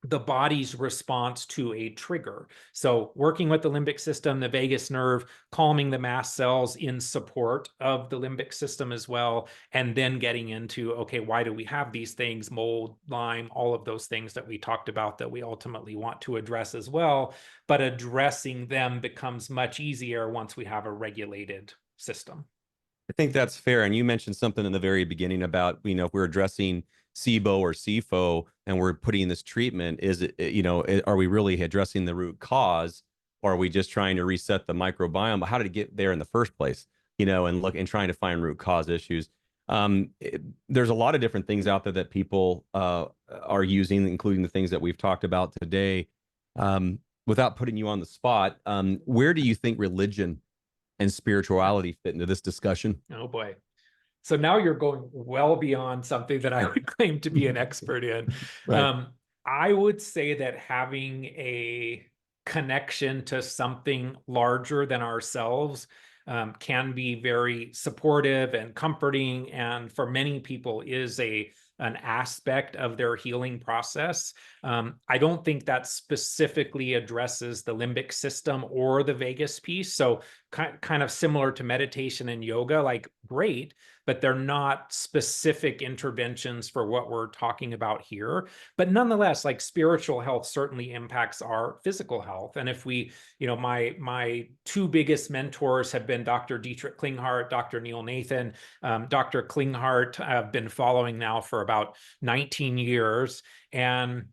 C: the body's response to a trigger. So working with the limbic system, the vagus nerve, calming the mast cells in support of the limbic system as well, and then getting into, okay, why do we have these things, mold, Lyme, all of those things that we talked about that we ultimately want to address as well, but addressing them becomes much easier once we have a regulated system.
B: I think that's fair. And you mentioned something in the very beginning about, if we're addressing SIBO or SIFO and we're putting this treatment, is it, are we really addressing the root cause, or are we just trying to reset the microbiome? How did it get there in the first place? And look and trying to find root cause issues. There's a lot of different things out there that people are using, including the things that we've talked about today. Without putting you on the spot, where do you think religion and spirituality fit into this discussion?
C: Oh boy. So now you're going well beyond something that I would claim to be an expert in.
B: Right.
C: I would say that having a connection to something larger than ourselves can be very supportive and comforting, and for many people is an aspect of their healing process. I don't think that specifically addresses the limbic system or the vagus piece. So kind of similar to meditation and yoga, like great, but they're not specific interventions for what we're talking about here. But nonetheless, like spiritual health certainly impacts our physical health. And if we, my two biggest mentors have been Dr. Dietrich Klinghardt, Dr. Neil Nathan. Dr. Klinghardt I've been following now for about 19 years. And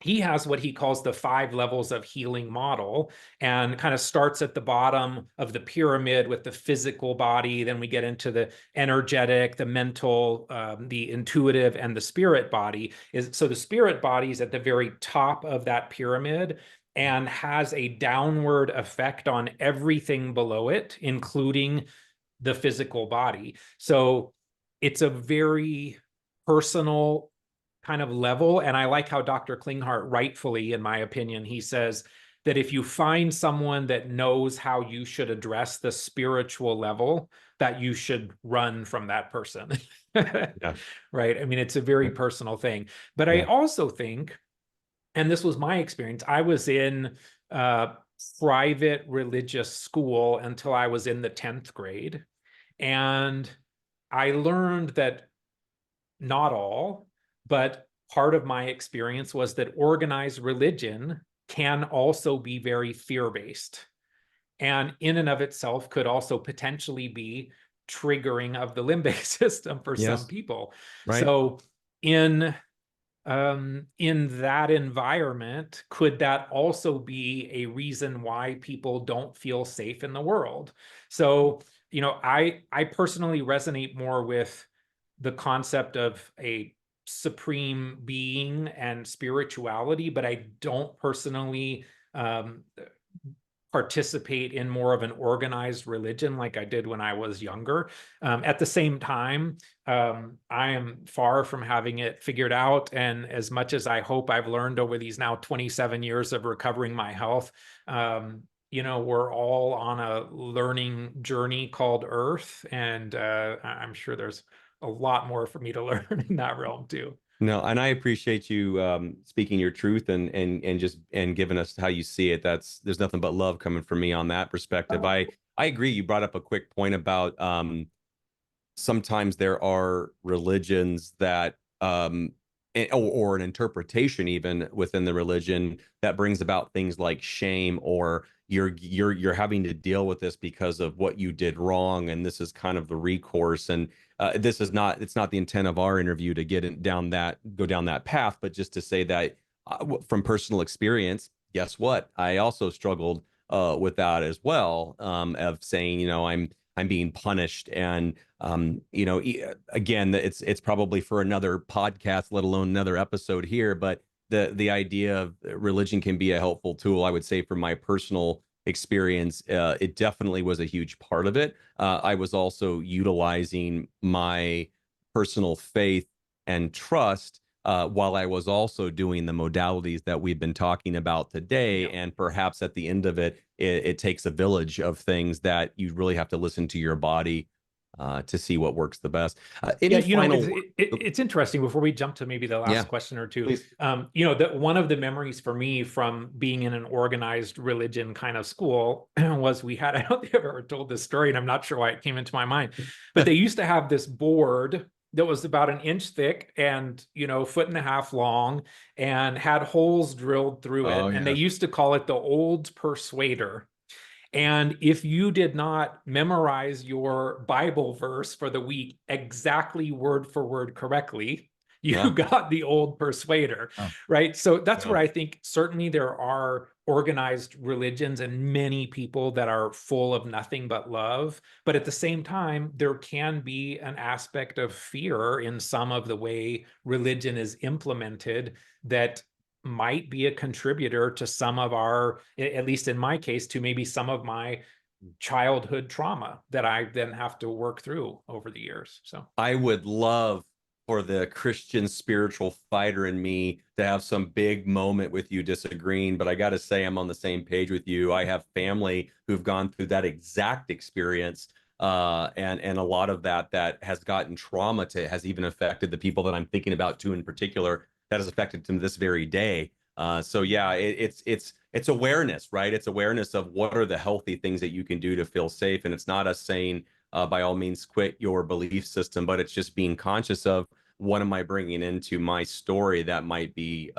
C: he has what he calls the 5 levels of healing model, and kind of starts at the bottom of the pyramid with the physical body. Then we get into the energetic, the mental, the intuitive, and the spirit body. So the spirit body is at the very top of that pyramid and has a downward effect on everything below it, including the physical body. So it's a very personal kind of level. And I like how Dr. Klinghardt, rightfully, in my opinion, he says that if you find someone that knows how you should address the spiritual level, that you should run from that person.
B: Yeah.
C: Right. I mean, it's a very personal thing. But I also think, and this was my experience, I was in private religious school until I was in the 10th grade. And I learned that not all, but part of my experience was that organized religion can also be very fear-based, and in and of itself could also potentially be triggering of the limbic system for some people.
B: Right.
C: So in that environment, could that also be a reason why people don't feel safe in the world? So, I personally resonate more with the concept of a supreme being and spirituality, but I don't personally participate in more of an organized religion like I did when I was younger. At the same time, I am far from having it figured out. And as much as I hope I've learned over these now 27 years of recovering my health, we're all on a learning journey called Earth. And I'm sure there's a lot more for me to learn in that realm too.
B: No, and I appreciate you speaking your truth and just giving us how you see it. There's nothing but love coming from me on that perspective. I agree. You brought up a quick point about sometimes there are religions that or an interpretation even within the religion that brings about things like shame, or you're having to deal with this because of what you did wrong, and this is kind of the recourse. And it's not the intent of our interview to go down that path, but just to say that from personal experience, guess what? I also struggled with that as well, of saying, I'm being punished. And, again, it's probably for another podcast, let alone another episode here. But the idea of religion can be a helpful tool, I would say, from my personal experience. It definitely was a huge part of it. I was also utilizing my personal faith and trust while I was also doing the modalities that we've been talking about today.
C: Yeah.
B: And perhaps at the end of it takes a village of things that you really have to listen to your body to see what works the best.
C: It's interesting, before we jump to maybe the last question or two, that one of the memories for me from being in an organized religion kind of school was I don't think I've ever told this story, and I'm not sure why it came into my mind, but they used to have this board that was about an inch thick and, 1.5 feet long, and had holes drilled through it. And they used to call it the Old Persuader. And if you did not memorize your Bible verse for the week exactly word for word correctly, you got the Old Persuader, right? So that's where I think certainly there are organized religions and many people that are full of nothing but love. But at the same time, there can be an aspect of fear in some of the way religion is implemented that might be a contributor to some of our, at least in my case, to maybe some of my childhood trauma that I then have to work through over the years. So
B: I would love for the Christian spiritual fighter in me to have some big moment with you disagreeing, but I got to say I'm on the same page with you. I have family who've gone through that exact experience, and a lot of that has gotten trauma has even affected the people that I'm thinking about too in particular, that has affected them this very day. So yeah, it's awareness, right? It's awareness of what are the healthy things that you can do to feel safe. And it's not us saying, by all means, quit your belief system, but it's just being conscious of what am I bringing into my story that might be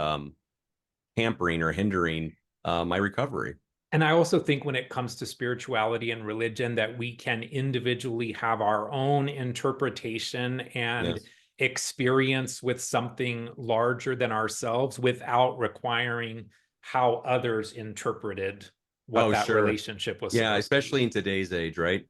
B: hampering or hindering my recovery.
C: And I also think when it comes to spirituality and religion, that we can individually have our own interpretation and
B: Yes.
C: experience with something larger than ourselves without requiring how others interpreted what
B: Oh,
C: that
B: sure.
C: relationship was
B: Yeah,
C: supposed to
B: especially in
C: be.
B: today's age, right?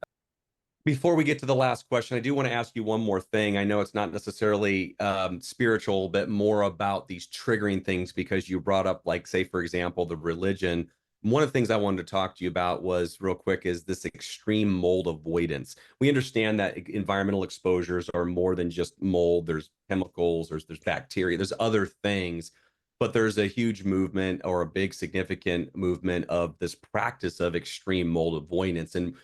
B: Before we get to the last question, I do want to ask you one more thing. I know it's not necessarily spiritual, but more about these triggering things because you brought up, like, say, for example, the religion. One of the things I wanted to talk to you about was real quick is this extreme mold avoidance. We understand that environmental exposures are more than just mold. There's chemicals, there's bacteria, there's other things, but there's a huge movement or a big significant movement of this practice of extreme mold avoidance. And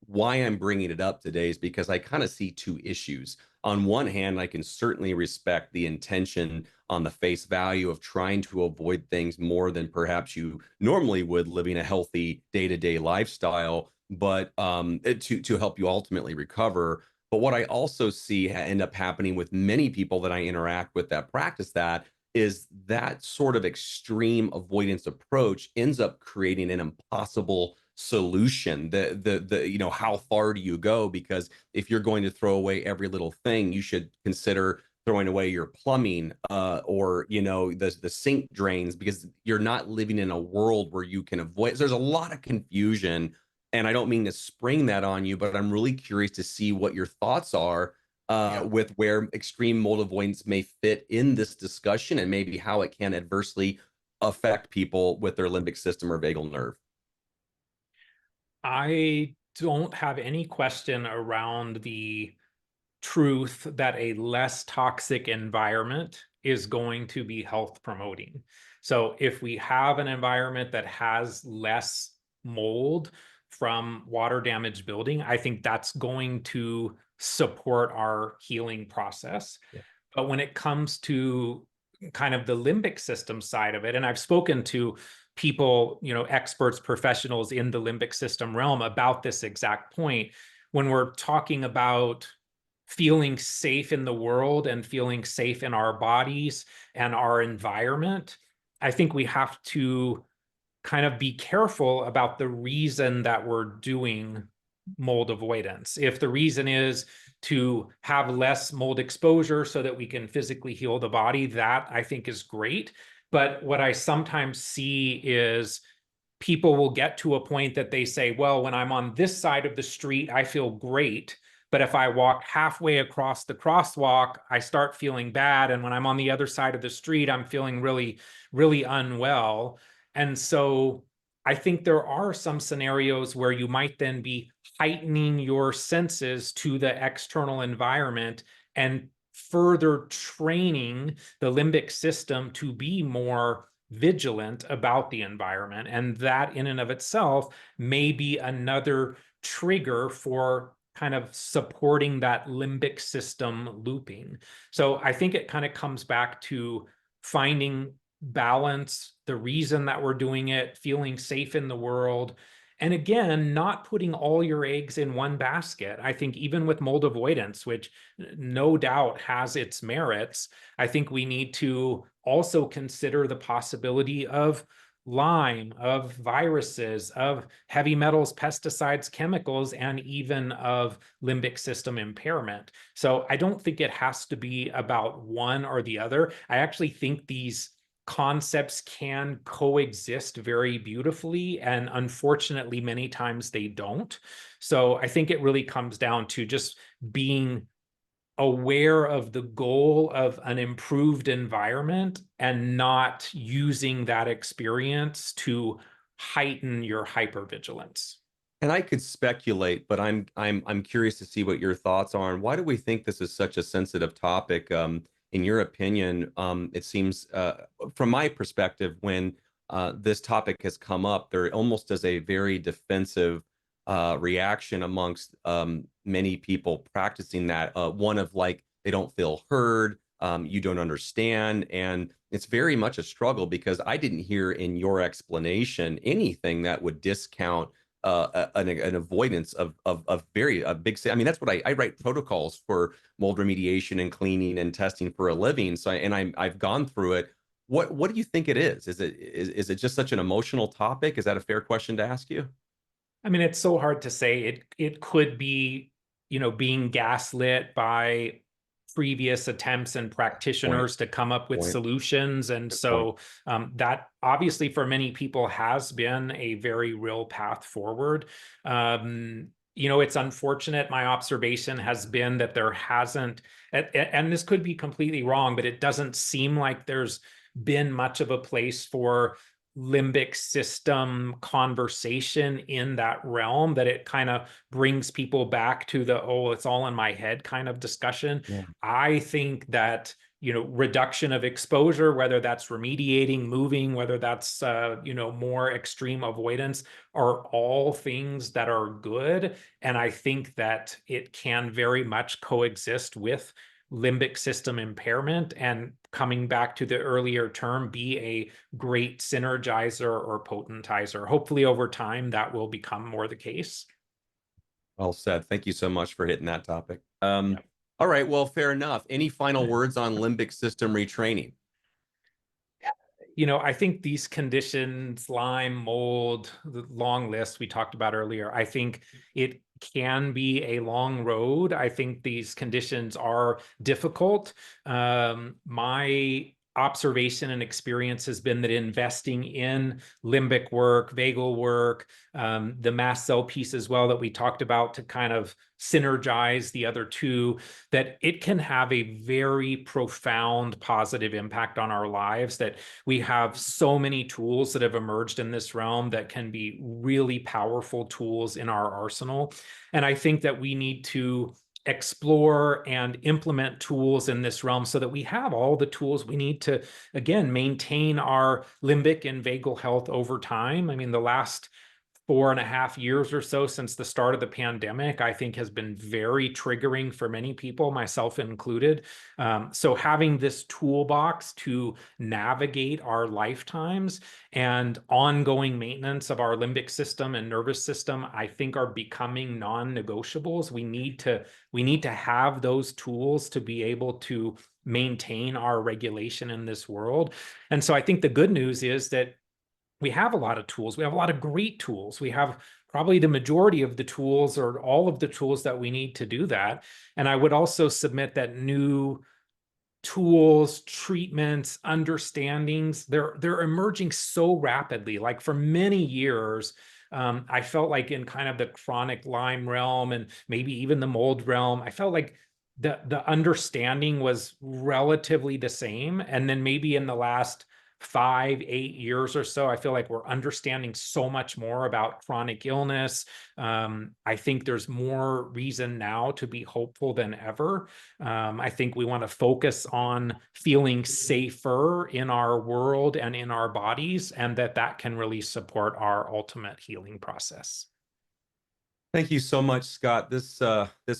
B: why I'm bringing it up today is because I kind of see two issues. On one hand, I can certainly respect the intention on the face value of trying to avoid things more than perhaps you normally would living a healthy day-to-day lifestyle, but to help you ultimately recover. But what I also see end up happening with many people that I interact with that practice that is that sort of extreme avoidance approach ends up creating an impossible solution. The how far do you go? Because if you're going to throw away every little thing, you should consider throwing away your plumbing, or the sink drains, because you're not living in a world where you can avoid. There's a lot of confusion, and I don't mean to spring that on you, but I'm really curious to see what your thoughts are
C: Yeah.
B: with where extreme mold avoidance may fit in this discussion and maybe how it can adversely affect people with their limbic system or vagal nerve.
C: I don't have any question around the truth that a less toxic environment is going to be health promoting. So if we have an environment that has less mold from water damaged building, I think that's going to support our healing process.
B: Yeah.
C: But when it comes to kind of the limbic system side of it, and I've spoken to people, experts, professionals in the limbic system realm about this exact point, when we're talking about feeling safe in the world and feeling safe in our bodies and our environment, I think we have to kind of be careful about the reason that we're doing mold avoidance. If the reason is to have less mold exposure so that we can physically heal the body, that I think is great. But what I sometimes see is people will get to a point that they say, well, when I'm on this side of the street, I feel great. But if I walk halfway across the crosswalk, I start feeling bad. And when I'm on the other side of the street, I'm feeling really, really unwell. And so I think there are some scenarios where you might then be heightening your senses to the external environment and further training the limbic system to be more vigilant about the environment. And that in and of itself may be another trigger for kind of supporting that limbic system looping. So I think it kind of comes back to finding balance, the reason that we're doing it, feeling safe in the world. And again, not putting all your eggs in one basket. I think even with mold avoidance, which no doubt has its merits, I think we need to also consider the possibility of Lyme, of viruses, of heavy metals, pesticides, chemicals, and even of limbic system impairment. So I don't think it has to be about one or the other. I actually think these concepts can coexist very beautifully, and unfortunately, many times they don't. So I think it really comes down to just being aware of the goal of an improved environment and not using that experience to heighten your hypervigilance.
B: And I could speculate, but I'm curious to see what your thoughts are. And why do we think this is such a sensitive topic? In your opinion, it seems, from my perspective, when this topic has come up, there almost is a very defensive reaction amongst many people practicing that. One of, like, they don't feel heard, you don't understand, and it's very much a struggle because I didn't hear in your explanation anything that would discount an avoidance of very big. I mean, that's what I write protocols for mold remediation and cleaning and testing for a living. So, I've gone through it. What do you think it is? Is it just such an emotional topic? Is that a fair question to ask you?
C: I mean, it's so hard to say. It could be, being gaslit by previous attempts and practitioners to come up with solutions. And so that obviously for many people has been a very real path forward. It's unfortunate. My observation has been that there hasn't, and this could be completely wrong, but it doesn't seem like there's been much of a place for limbic system conversation in that realm, that it kind of brings people back to the, oh, it's all in my head kind of discussion.
B: Yeah.
C: I think that, reduction of exposure, whether that's remediating, moving, whether that's, more extreme avoidance, are all things that are good. And I think that it can very much coexist with limbic system impairment, and coming back to the earlier term, be a great synergizer or potentizer. Hopefully over time that will become more the case.
B: Well said. Thank you so much for hitting that topic. All right, well, fair enough. Any final words on limbic system retraining?
C: I think these conditions, Lyme, mold, the long list we talked about earlier, I think it can be a long road. I think these conditions are difficult. My observation and experience has been that investing in limbic work, vagal work, the mast cell piece as well that we talked about to kind of synergize the other two, that it can have a very profound positive impact on our lives, that we have so many tools that have emerged in this realm that can be really powerful tools in our arsenal. And I think that we need to explore and implement tools in this realm so that we have all the tools we need to, again, maintain our limbic and vagal health over time. I mean, the last 4.5 years or so since the start of the pandemic, I think has been very triggering for many people, myself included. So having this toolbox to navigate our lifetimes and ongoing maintenance of our limbic system and nervous system, I think are becoming non-negotiables. We need to have those tools to be able to maintain our regulation in this world. And so I think the good news is that we have a lot of tools. We have a lot of great tools. We have probably the majority of the tools, or all of the tools that we need to do that. And I would also submit that new tools, treatments, understandings, they're emerging so rapidly. Like for many years, I felt like in kind of the chronic Lyme realm and maybe even the mold realm, I felt like the understanding was relatively the same. And then maybe in the last 5-8 years or so, I feel like we're understanding so much more about chronic illness. I think there's more reason now to be hopeful than ever. I think we want to focus on feeling safer in our world and in our bodies, and that can really support our ultimate healing process.
B: Thank you so much, Scott. This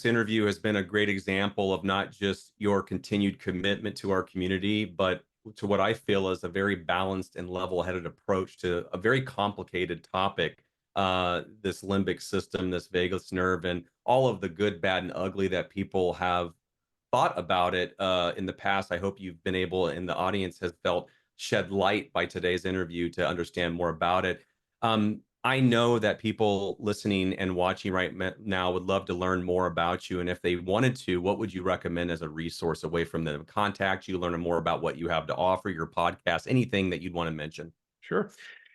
B: interview has been a great example of not just your continued commitment to our community, but to what I feel is a very balanced and level-headed approach to a very complicated topic, this limbic system, this vagus nerve, and all of the good, bad, and ugly that people have thought about it in the past. I hope you've been able, and the audience has felt shed light by today's interview to understand more about it. I know that people listening and watching right now would love to learn more about you. And if they wanted to, what would you recommend as a resource away from them? Contact you, learn more about what you have to offer, your podcast, anything that you'd want to mention?
C: Sure.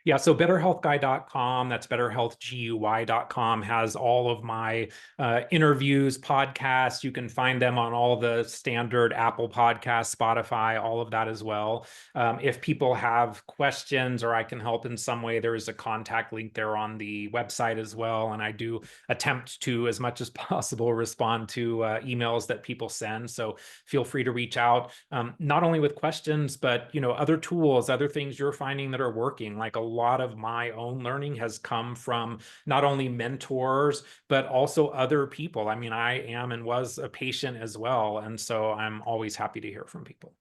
C: Yeah, so betterhealthguy.com, that's betterhealthguy.com, has all of my interviews, podcasts. You can find them on all the standard Apple Podcasts, Spotify, all of that as well. If people have questions or I can help in some way, there is a contact link there on the website as well. And I do attempt to, as much as possible, respond to emails that people send. So feel free to reach out, not only with questions, but other tools, other things you're finding that are working. Like a lot of my own learning has come from not only mentors, but also other people. I mean, I am and was a patient as well. And so I'm always happy to hear from people.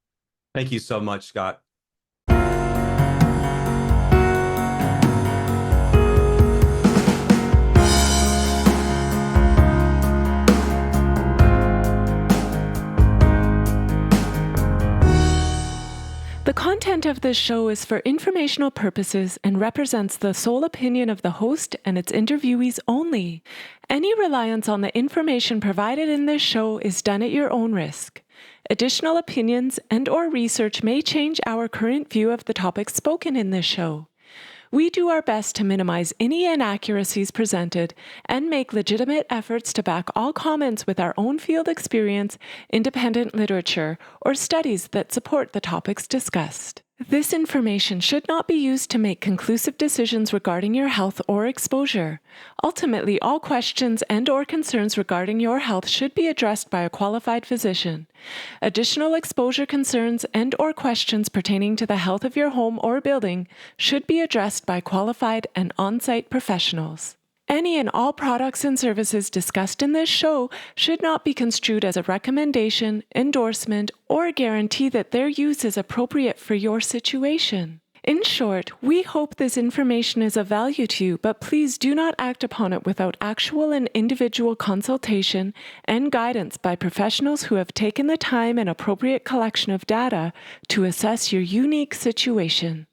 B: Thank you so much, Scott.
A: The content of this show is for informational purposes and represents the sole opinion of the host and its interviewees only. Any reliance on the information provided in this show is done at your own risk. Additional opinions and/or research may change our current view of the topics spoken in this show. We do our best to minimize any inaccuracies presented and make legitimate efforts to back all comments with our own field experience, independent literature, or studies that support the topics discussed. This information should not be used to make conclusive decisions regarding your health or exposure. Ultimately, all questions and/or concerns regarding your health should be addressed by a qualified physician. Additional exposure concerns and/or questions pertaining to the health of your home or building should be addressed by qualified and on-site professionals. Any and all products and services discussed in this show should not be construed as a recommendation, endorsement, or a guarantee that their use is appropriate for your situation. In short, we hope this information is of value to you, but please do not act upon it without actual and individual consultation and guidance by professionals who have taken the time and appropriate collection of data to assess your unique situation.